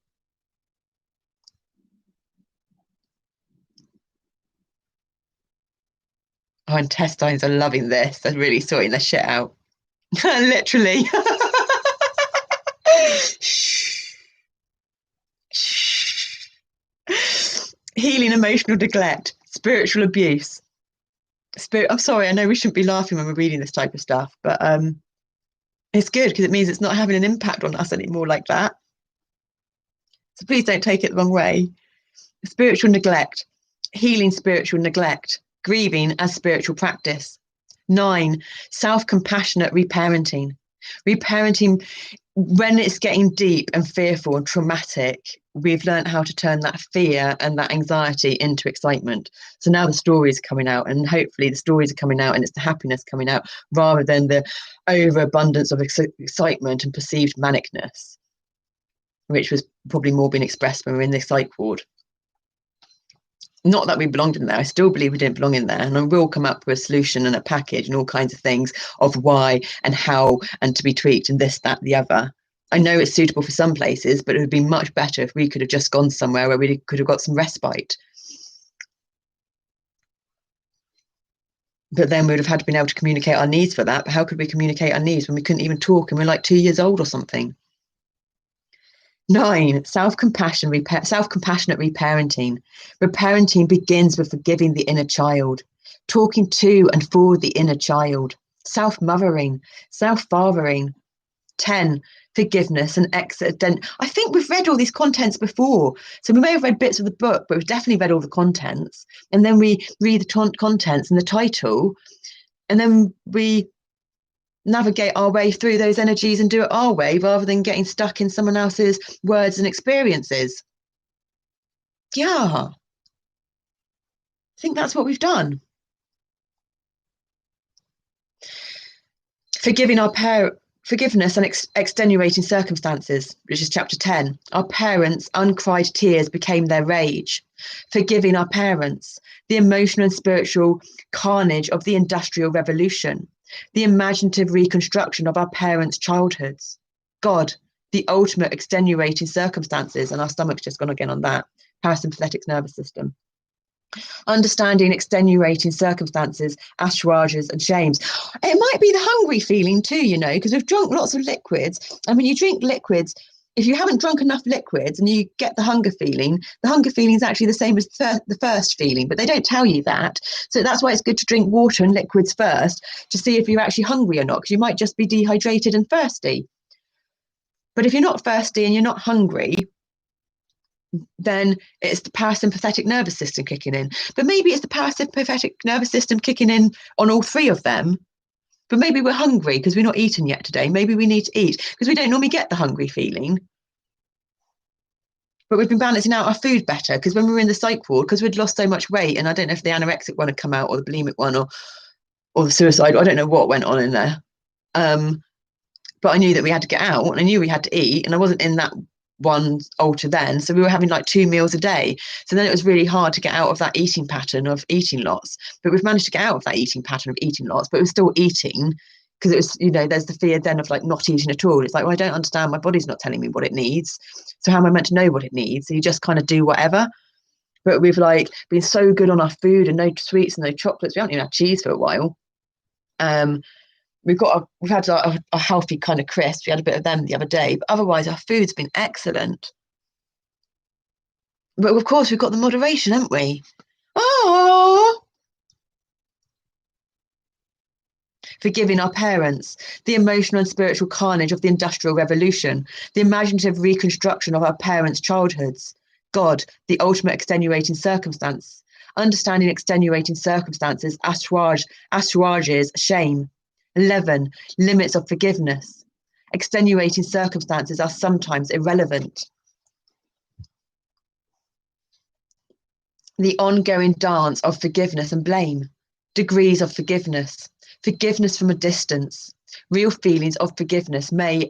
Oh, intestines are loving this. They're really sorting their shit out. Literally. Healing emotional neglect, spiritual abuse. I'm sorry, I know we shouldn't be laughing when we're reading this type of stuff, but it's good because it means it's not having an impact on us anymore like that. So please don't take it the wrong way. Spiritual neglect, healing spiritual neglect, grieving as spiritual practice. 9, self-compassionate reparenting. Reparenting when it's getting deep and fearful and traumatic, we've learned how to turn that fear and that anxiety into excitement. So now the stories are coming out, and hopefully the stories are coming out and it's the happiness coming out rather than the overabundance of excitement and perceived manicness, which was probably more being expressed when we were in the psych ward. Not that we belonged in there. I still believe we didn't belong in there. And I will come up with a solution and a package and all kinds of things of why and how and to be tweaked and this, that, the other. I know it's suitable for some places, but it would be much better if we could have just gone somewhere where we could have got some respite. But then we would have had to been able to communicate our needs for that. But how could we communicate our needs when we couldn't even talk and we're like 2 years old or something? 9, self-compassionate reparenting. Reparenting begins with forgiving the inner child, talking to and for the inner child, self-mothering, self-fathering. 10, forgiveness and accident. I think we've read all these contents before. So we may have read bits of the book, but we've definitely read all the contents. And then we read the contents and the title, and then we navigate our way through those energies and do it our way rather than getting stuck in someone else's words and experiences. Yeah, I think that's what we've done. Forgiveness and extenuating circumstances, which is chapter 10. Our parents' uncried tears became their rage. Forgiving our parents, the emotional and spiritual carnage of the Industrial Revolution, the imaginative reconstruction of our parents' childhoods. God, the ultimate extenuating circumstances, and our stomach's just gone again on that, parasympathetic nervous system. Understanding extenuating circumstances, assuages and shames. It might be the hungry feeling too, you know, because we've drunk lots of liquids. And when you drink liquids, if you haven't drunk enough liquids and you get the hunger feeling is actually the same as the first feeling, but they don't tell you that. So that's why it's good to drink water and liquids first to see if you're actually hungry or not, because you might just be dehydrated and thirsty. But if you're not thirsty and you're not hungry, then it's the parasympathetic nervous system kicking in. But maybe it's the parasympathetic nervous system kicking in on all three of them. But maybe we're hungry because we're not eaten yet today. Maybe we need to eat because we don't normally get the hungry feeling. But we've been balancing out our food better because when we were in the psych ward, because we'd lost so much weight, and I don't know if the anorexic one had come out or the bulimic one or the suicide, I don't know what went on in there. But I knew that we had to get out and I knew we had to eat, and I wasn't in that one altar then. So we were having like 2 meals a day. So then it was really hard to get out of that eating pattern of eating lots. But we've managed to get out of that eating pattern of eating lots, but we're still eating because it was, you know, there's the fear then of like not eating at all. It's like, well, I don't understand. My body's not telling me what it needs. So how am I meant to know what it needs? So you just kind of do whatever. But we've like been so good on our food and no sweets and no chocolates. We haven't even had cheese for a while. We've had a healthy kind of crisp. We had a bit of them the other day, but otherwise our food's been excellent. But of course we've got the moderation, haven't we? Oh, forgiving our parents, the emotional and spiritual carnage of the Industrial Revolution, the imaginative reconstruction of our parents' childhoods. God, the ultimate extenuating circumstance, understanding extenuating circumstances, assuages, shame. 11, limits of forgiveness. Extenuating circumstances are sometimes irrelevant. The ongoing dance of forgiveness and blame. Degrees of forgiveness. Forgiveness from a distance. Real feelings of forgiveness may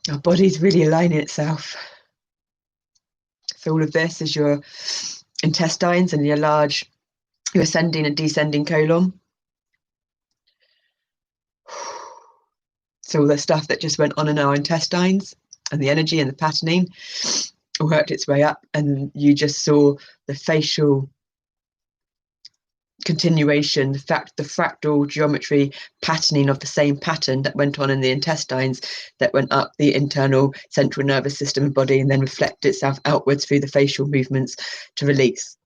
Our body's really aligning itself. So all of this is your intestines and your ascending and descending colon. So all the stuff that just went on in our intestines and the energy and the patterning worked its way up, and you just saw the facial continuation, the fractal geometry patterning of the same pattern that went on in the intestines that went up the internal central nervous system and body, and then reflected itself outwards through the facial movements to release.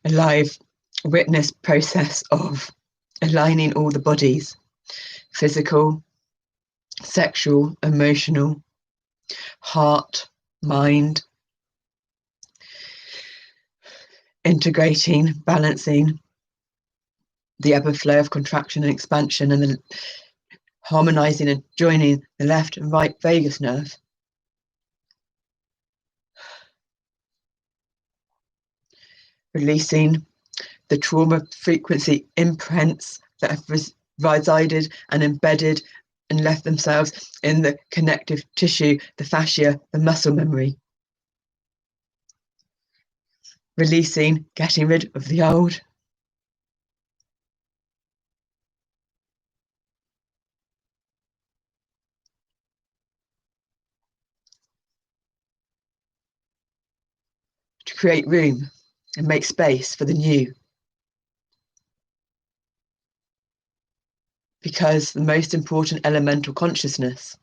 A live witness process of aligning all the bodies, physical, sexual, emotional, heart, mind, integrating, balancing the ebb and flow of contraction and expansion, and then harmonizing and joining the left and right vagus nerve. Releasing the trauma frequency imprints that have resided and embedded and left themselves in the connective tissue, the fascia, the muscle memory. Releasing, getting rid of the old. To create room and make space for the new. Because the most important elemental consciousness,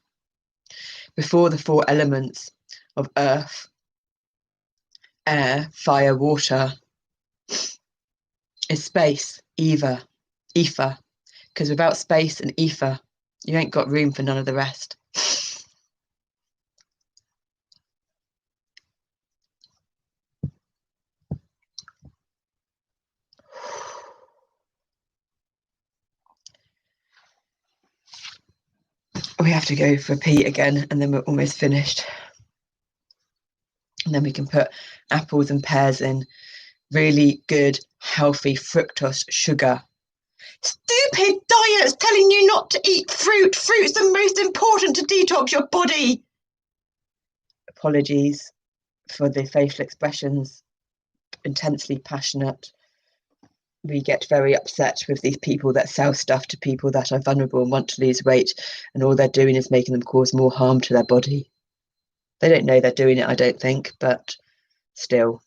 before the four elements of earth, air, fire, water, is space, ether. Because without space and ether, you ain't got room for none of the rest. We have to go for a pee again, and then we're almost finished. And then we can put apples and pears in. Really good, healthy fructose sugar. Stupid diets telling you not to eat fruit. Fruit's the most important to detox your body. Apologies for the facial expressions. Intensely passionate. We get very upset with these people that sell stuff to people that are vulnerable and want to lose weight, and all they're doing is making them cause more harm to their body. They don't know they're doing it, I don't think, but still.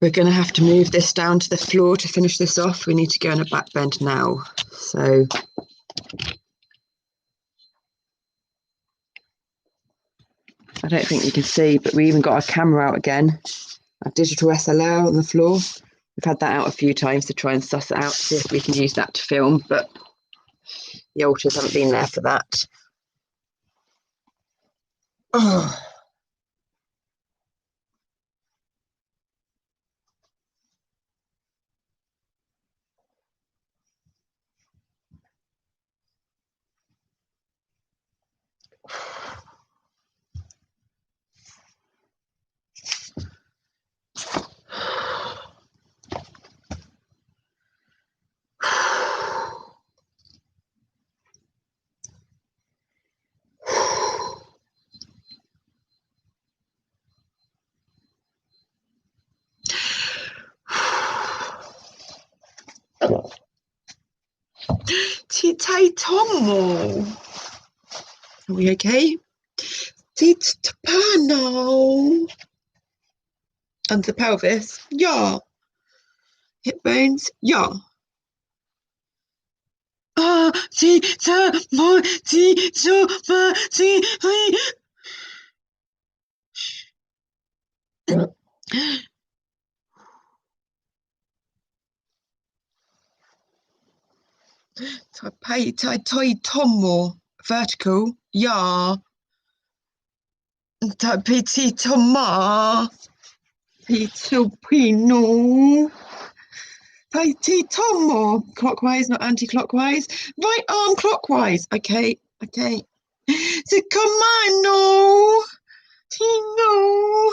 We're going to have to move this down to the floor to finish this off. We need to go in a back bend now. So I don't think you can see, but we even got our camera out again. Our digital SLR on the floor. We've had that out a few times to try and suss it out, see if we can use that to film, but the altars haven't been there for that. Oh. Tomo. Are we okay? Tapano. Under the pelvis. Yeah. Hip bones. Yeah. Tomo. Vertical. Yeah. Tapiti Toma. Pitopino. Tapiti Tomo. Clockwise, not anti-clockwise. Right arm clockwise. Okay. Okay. So come on, no. Tino.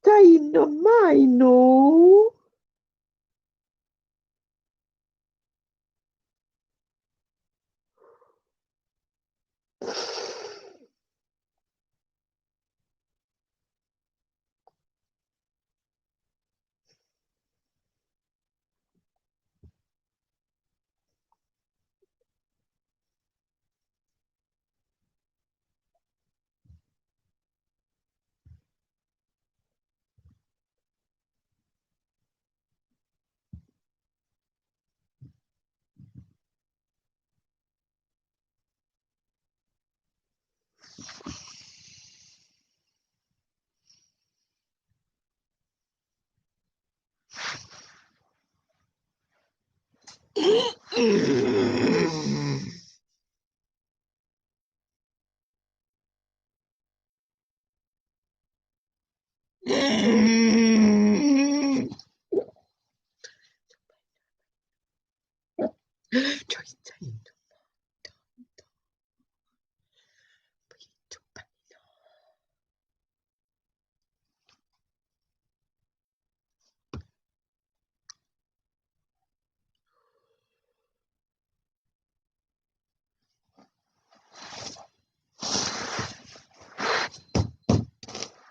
Taino mino.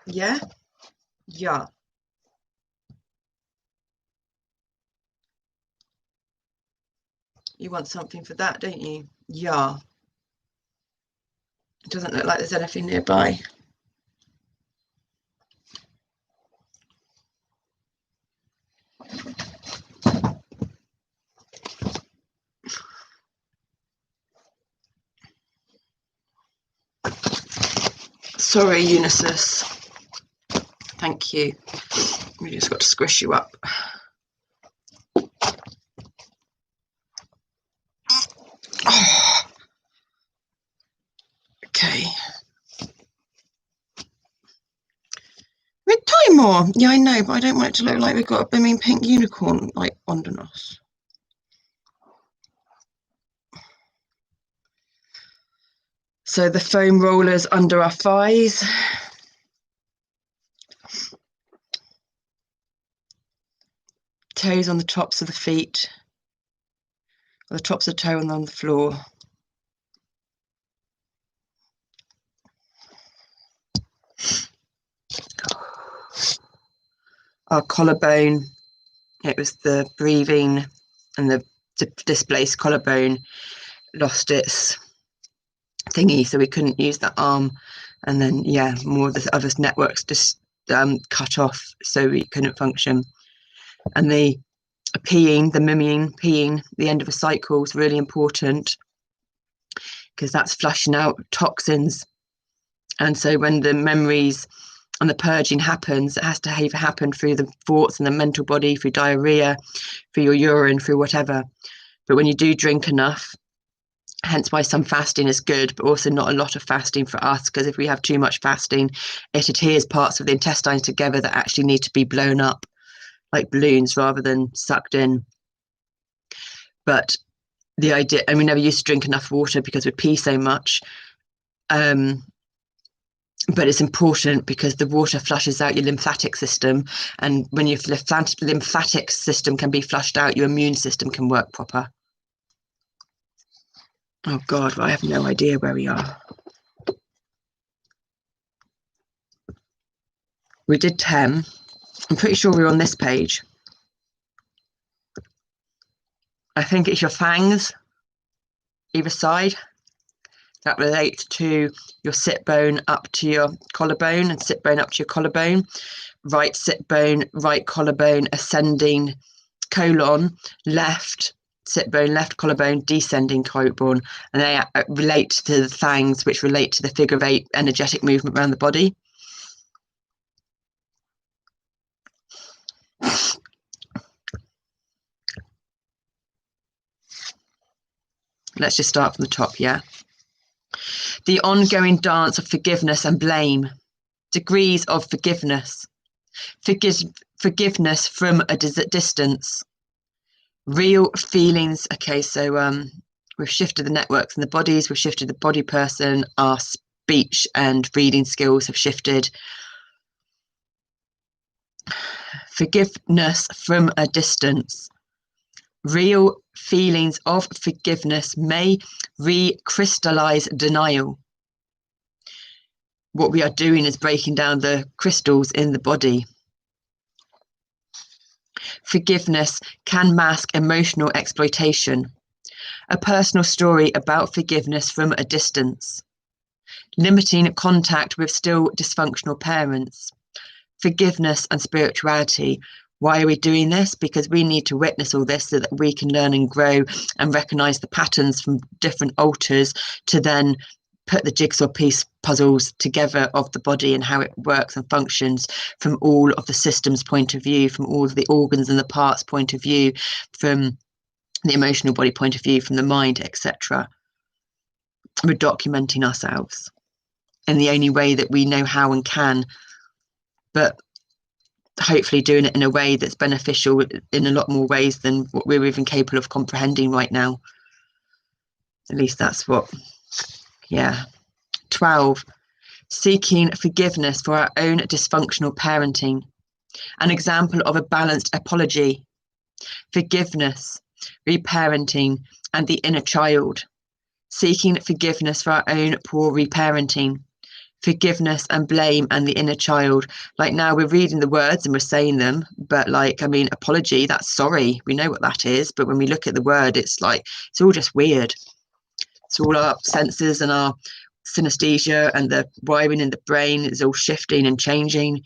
Yeah? Yeah. You want something for that, don't you? Yeah. It doesn't look like there's anything nearby. Sorry, Unisys. Thank you. We just got to squish you up. Oh. Okay. With time more. Yeah, I know, but I don't want it to look like we've got a blooming pink unicorn like under us. So the foam rollers under our thighs. Toes on the tops of the feet. Or the tops of the toe and on the floor. our collarbone. It was the breathing and the displaced collarbone lost its thingy, so we couldn't use that arm. And then, yeah, more of the other networks just cut off, so we couldn't function. And the peeing, the mimicking, peeing, the end of a cycle is really important because that's flushing out toxins. And so when the memories and the purging happens, it has to happen through the thoughts and the mental body, through diarrhea, through your urine, through whatever. But when you do drink enough, hence why some fasting is good, but also not a lot of fasting for us, because if we have too much fasting, it adheres parts of the intestines together that actually need to be blown up like balloons rather than sucked in. But the idea, and we never used to drink enough water because we pee so much. But it's important because the water flushes out your lymphatic system, and when your lymphatic system can be flushed out, your immune system can work proper. Oh God, I have no idea where we are. We did 10. I'm pretty sure we're on this page. I think it's your fangs, either side, that relate to your sit bone up to your collarbone and sit bone up to your collarbone. Right sit bone, right collarbone, ascending colon, left sit bone, left collarbone, descending collarbone. And they relate to the fangs, which relate to the figure of 8 energetic movement around the body. Let's just start from the top, yeah? The ongoing dance of forgiveness and blame. Degrees of forgiveness. Forgiveness from a distance. Real feelings. Okay, so we've shifted the networks and the bodies. We've shifted the body person. Our speech and reading skills have shifted. Forgiveness from a distance. Real feelings of forgiveness may recrystallize denial. What we are doing is breaking down the crystals in the body. Forgiveness can mask emotional exploitation. A personal story about forgiveness from a distance. Limiting contact with still dysfunctional parents. Forgiveness and spirituality. Why are we doing this? Because we need to witness all this so that we can learn and grow and recognize the patterns from different altars to then put the jigsaw piece puzzles together of the body and how it works and functions from all of the systems point of view, from all of the organs and the parts point of view, from the emotional body point of view, from the mind, etc. We're documenting ourselves in the only way that we know how and can, but hopefully doing it in a way that's beneficial in a lot more ways than what we're even capable of comprehending right now. At least that's what, yeah. 12, seeking forgiveness for our own dysfunctional parenting. An example of a balanced apology. Forgiveness, reparenting, and the inner child. Seeking forgiveness for our own poor reparenting. Forgiveness and blame and the inner child. Like now we're reading the words and we're saying them, but like, I mean, apology, that's sorry. We know what that is. But when we look at the word, it's like, it's all just weird. It's all our senses and our synesthesia and the wiring in the brain is all shifting and changing.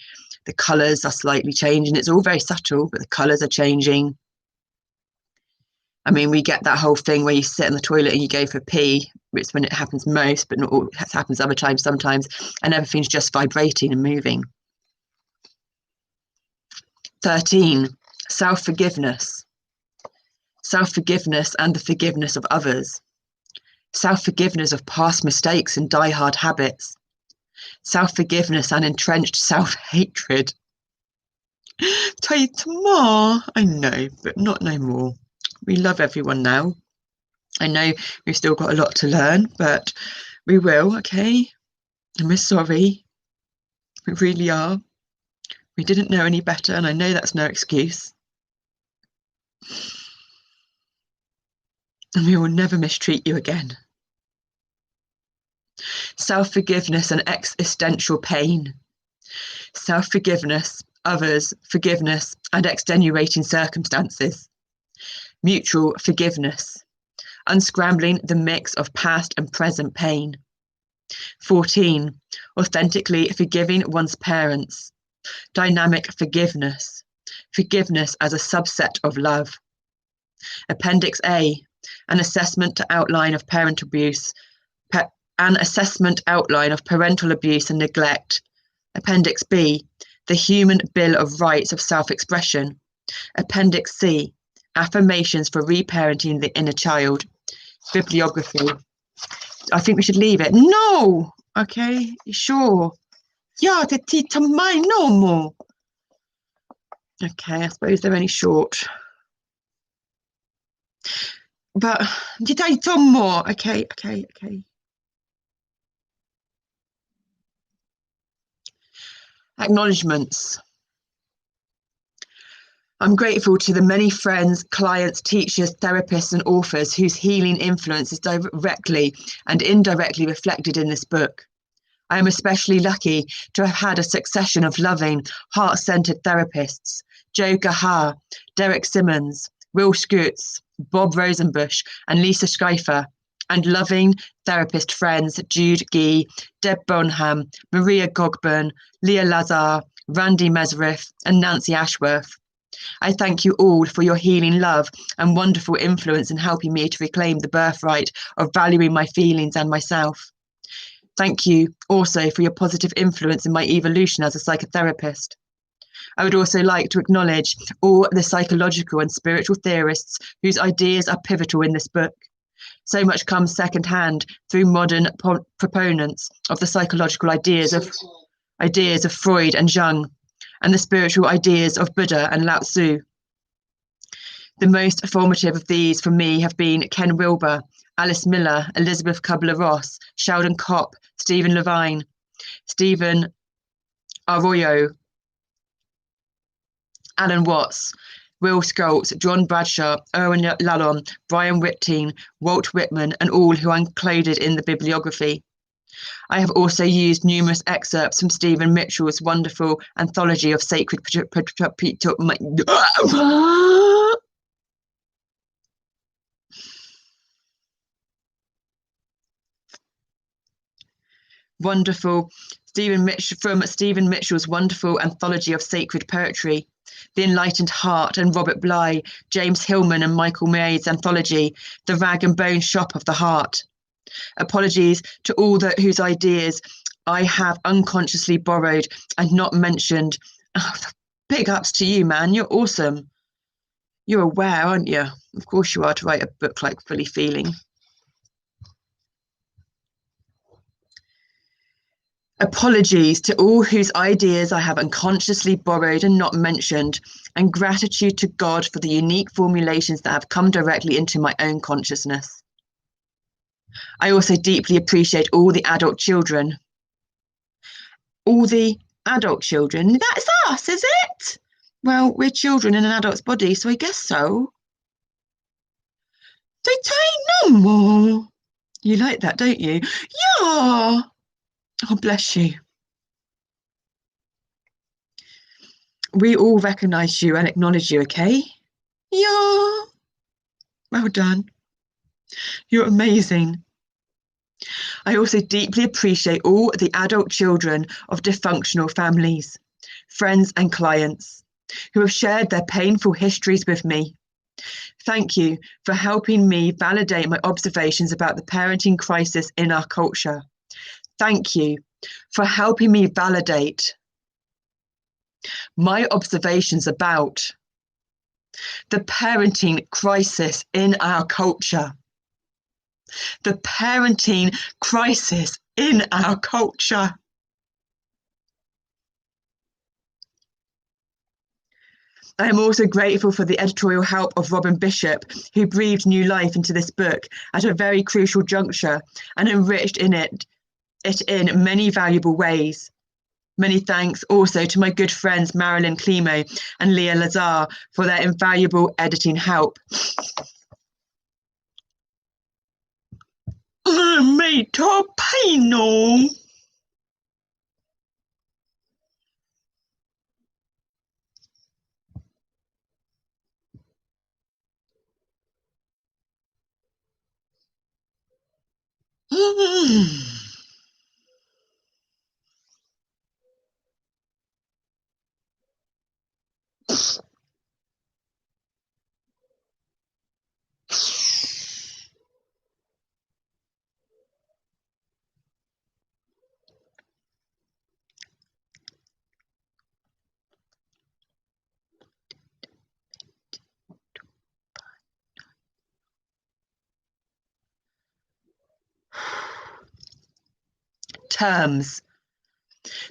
The colours are slightly changing. It's all very subtle, but the colours are changing. I mean, we get that whole thing where you sit in the toilet and you go for pee. It's when it happens most, but not all. It happens other times sometimes, and everything's just vibrating and moving. 13, self-forgiveness. Self-forgiveness and the forgiveness of others. Self-forgiveness of past mistakes and die-hard habits. Self-forgiveness and entrenched self-hatred. Tell you tomorrow, I know, but not no more. We love everyone now. I know we've still got a lot to learn, but we will, okay? And we're sorry. We really are. We didn't know any better, and I know that's no excuse. And we will never mistreat you again. Self-forgiveness and existential pain. Self-forgiveness others, forgiveness, and extenuating circumstances. Mutual forgiveness, unscrambling the mix of past and present pain. 14. Authentically forgiving one's parents. Dynamic forgiveness. Forgiveness as a subset of love. Appendix A. An assessment outline of parental abuse. An assessment outline of parental abuse and neglect. Appendix B. The Human Bill of Rights of Self-Expression. Appendix C. Affirmations for reparenting the inner child. Bibliography. I think we should leave it. No! Okay, sure. Ja, det tittar mig normal. Okay, I suppose they're only short. But did I tell more? Okay. Acknowledgements. I'm grateful to the many friends, clients, teachers, therapists, and authors whose healing influence is directly and indirectly reflected in this book. I am especially lucky to have had a succession of loving, heart-centered therapists: Joe Gahar, Derek Simmons, Will Schutz, Bob Rosenbush, and Lisa Schreifer, and loving therapist friends Jude Gee, Deb Bonham, Maria Gogburn, Leah Lazar, Randy Mesriff, and Nancy Ashworth. I thank you all for your healing love and wonderful influence in helping me to reclaim the birthright of valuing my feelings and myself. Thank you also for your positive influence in my evolution as a psychotherapist. I would also like to acknowledge all the psychological and spiritual theorists whose ideas are pivotal in this book. So much comes secondhand through modern proponents of the psychological ideas of Freud and Jung, and the spiritual ideas of Buddha and Lao Tzu. The most formative of these for me have been Ken Wilber, Alice Miller, Elizabeth Kubler-Ross, Sheldon Kopp, Stephen Levine, Stephen Arroyo, Alan Watts, Will Schultz, John Bradshaw, Erwin Lallon, Brian Whitteen, Walt Whitman, and all who are included in the bibliography. I have also used numerous excerpts from Stephen Mitchell's wonderful anthology of sacred Stephen Mitchell's wonderful anthology of sacred poetry, The Enlightened Heart, and Robert Bly, James Hillman and Michael May's anthology, The Rag and Bone Shop of the Heart. Apologies to all whose ideas I have unconsciously borrowed and not mentioned. Oh, big ups to you, man. You're awesome. You're aware, aren't you? Of course you are, to write a book like Fully Feeling. Apologies to all whose ideas I have unconsciously borrowed and not mentioned, and gratitude to God for the unique formulations that have come directly into my own consciousness. I also deeply appreciate all the adult children. All the adult children? That's us, is it? Well, we're children in an adult's body, so I guess so. They take no more. You like that, don't you? Yeah. Oh, bless you. We all recognise you and acknowledge you, okay? Yeah. Well done. You're amazing. I also deeply appreciate all the adult children of dysfunctional families, friends and clients who have shared their painful histories with me. Thank you for helping me validate my observations about the parenting crisis in our culture. Thank you for helping me validate my observations about the parenting crisis in our culture. The parenting crisis in our culture. I am also grateful for the editorial help of Robin Bishop, who breathed new life into this book at a very crucial juncture and enriched it in many valuable ways. Many thanks also to my good friends Marilyn Climo and Leah Lazar for their invaluable editing help. Mate, Pino. Terms.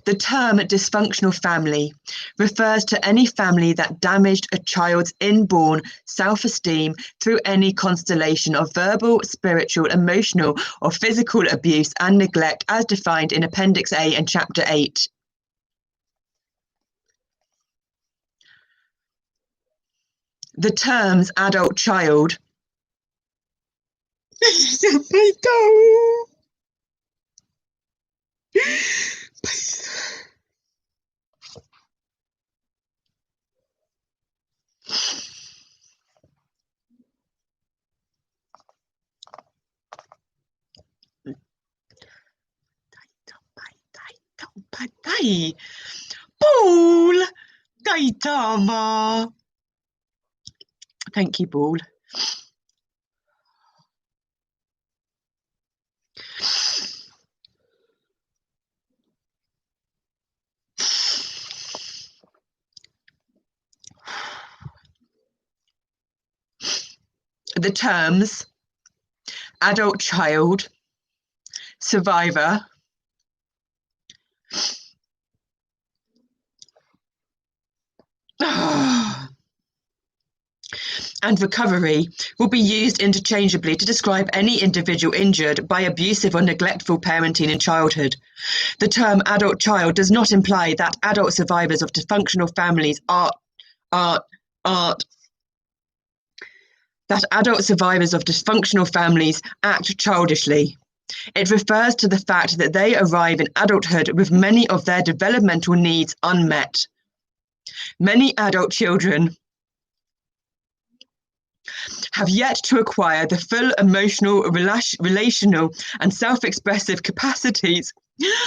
The term dysfunctional family refers to any family that damaged a child's inborn self-esteem through any constellation of verbal, spiritual, emotional, or physical abuse and neglect as defined in Appendix A and Chapter 8. The terms adult child Ball Gaitama. Thank you, Ball. The terms adult child, survivor, and recovery will be used interchangeably to describe any individual injured by abusive or neglectful parenting in childhood. The term adult child does not imply that adult survivors of dysfunctional families that adult survivors of dysfunctional families act childishly. It refers to the fact that they arrive in adulthood with many of their developmental needs unmet. Many adult children have yet to acquire the full emotional, relational, and self-expressive capacities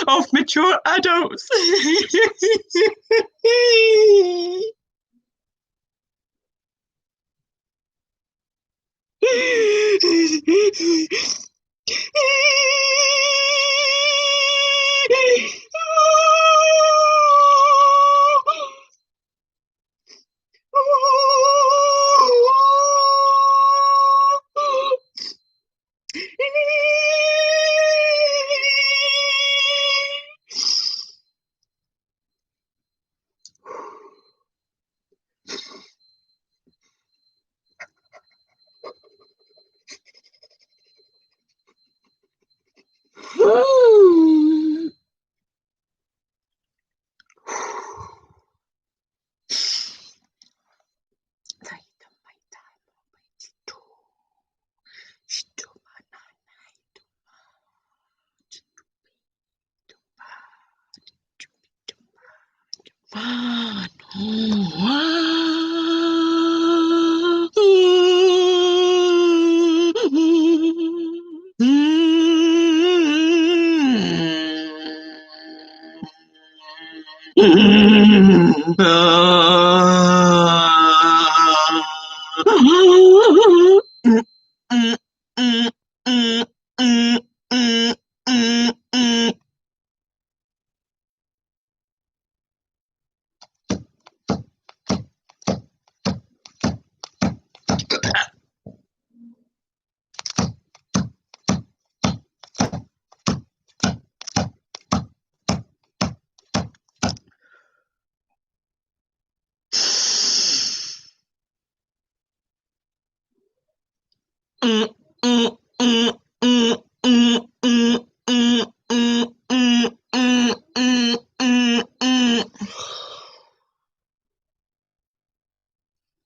of mature adults.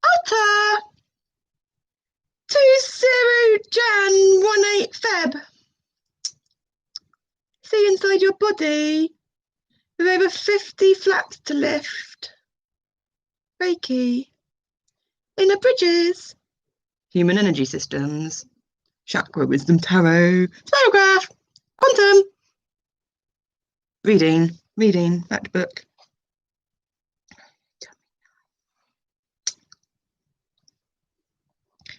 Otter 20 Jan 18 Feb. See inside your body with over 50 flaps to lift. Reiki. Inner bridges. Human energy systems. Chakra wisdom tarot. Photograph. Quantum. Reading, back to book.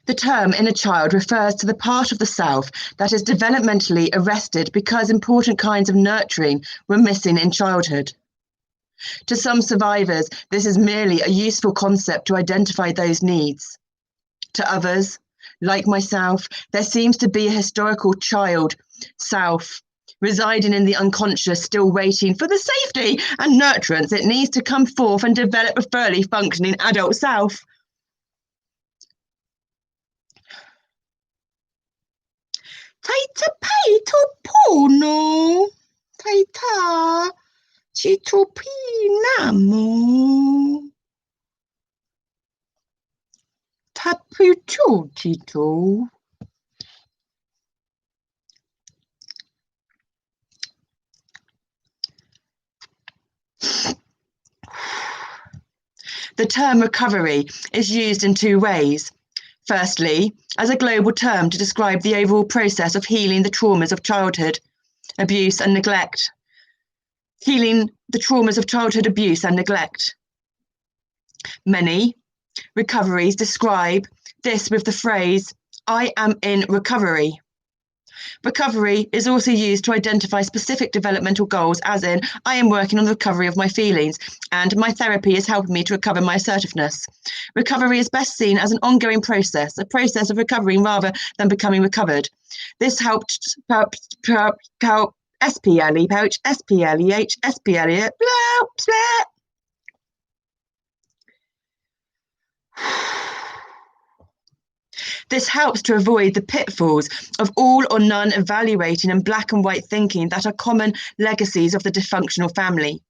The term inner child refers to the part of the self that is developmentally arrested because important kinds of nurturing were missing in childhood. To some survivors, this is merely a useful concept to identify those needs. To others, like myself, there seems to be a historical child self residing in the unconscious, still waiting for the safety and nurturance it needs to come forth and develop a fully functioning adult self. Taita peito pono, taita chitopinamo, tapuchotito. The term recovery is used in two ways. Firstly, as a global term to describe the overall process of healing the traumas of childhood abuse and neglect. Healing the traumas of childhood abuse and neglect. Many recoveries describe this with the phrase, "I am in recovery." Recovery is also used to identify specific developmental goals, as in, I am working on the recovery of my feelings, and my therapy is helping me to recover my assertiveness. Recovery is best seen as an ongoing process, a process of recovering rather than becoming recovered. This helped SPLE, pouch, SPLEH, SPLE, blah, blah. This helps to avoid the pitfalls of all or none evaluating and black and white thinking that are common legacies of the dysfunctional family.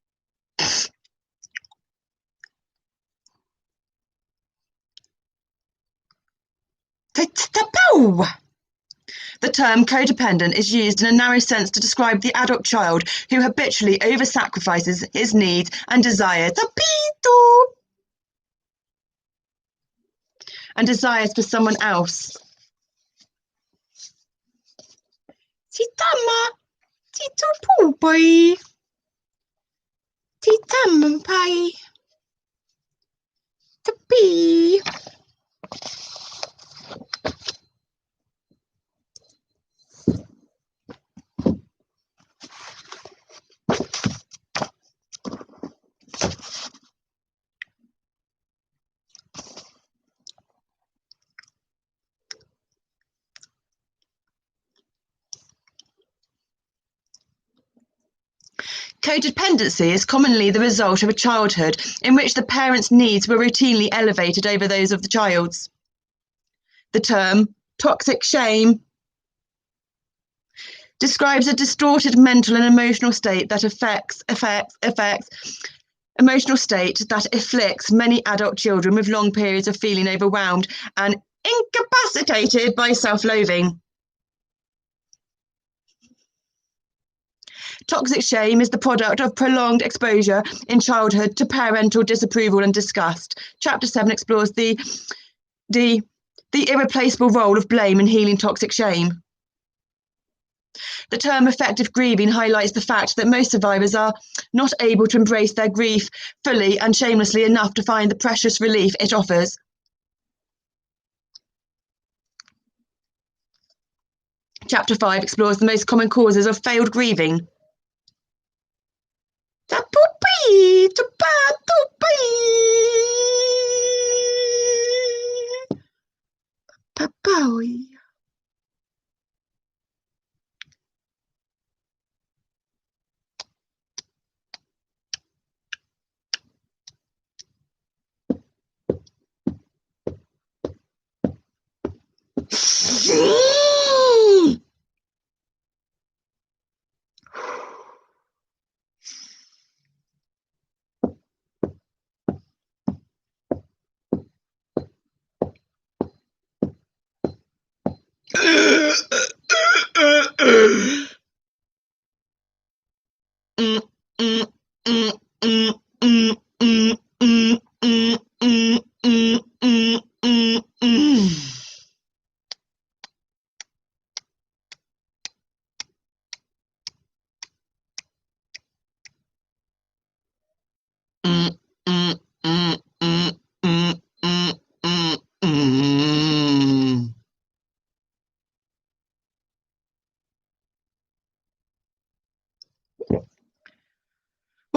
The term codependent is used in a narrow sense to describe the adult child who habitually over-sacrifices his needs and desires for someone else. Titama, Tito Poopai, Titampai, Tapi. Codependency is commonly the result of a childhood in which the parent's needs were routinely elevated over those of the child's. The term toxic shame describes a distorted mental and emotional state that afflicts many adult children with long periods of feeling overwhelmed and incapacitated by self-loathing. Toxic shame is the product of prolonged exposure in childhood to parental disapproval and disgust. Chapter 7 explores the irreplaceable role of blame in healing toxic shame. The term affective grieving highlights the fact that most survivors are not able to embrace their grief fully and shamelessly enough to find the precious relief it offers. Chapter 5 explores the most common causes of failed grieving.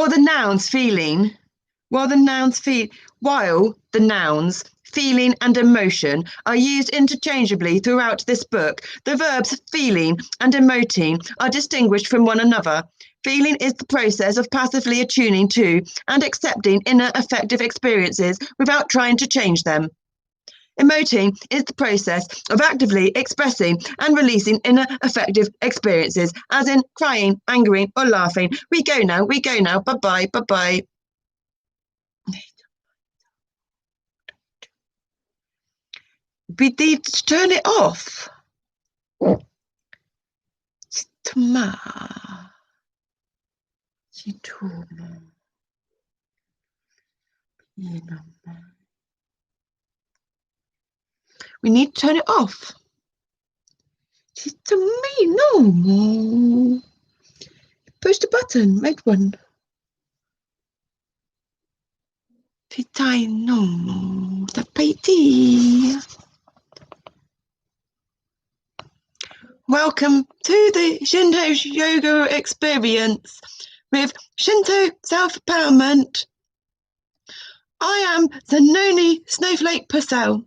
while the nouns feeling and emotion are used interchangeably throughout this book, the verbs feeling and emoting are distinguished from one another. Feeling is the process of passively attuning to and accepting inner affective experiences without trying to change them. Emoting is the process of actively expressing and releasing inner affective experiences, as in crying, angering, or laughing. We go now, bye-bye, bye-bye. We need to turn it off. We need to turn it off. No. Push the button, make one. No. Welcome to the Shinto yoga experience with Shinto self-empowerment. I am the Noni Snowflake Purcell.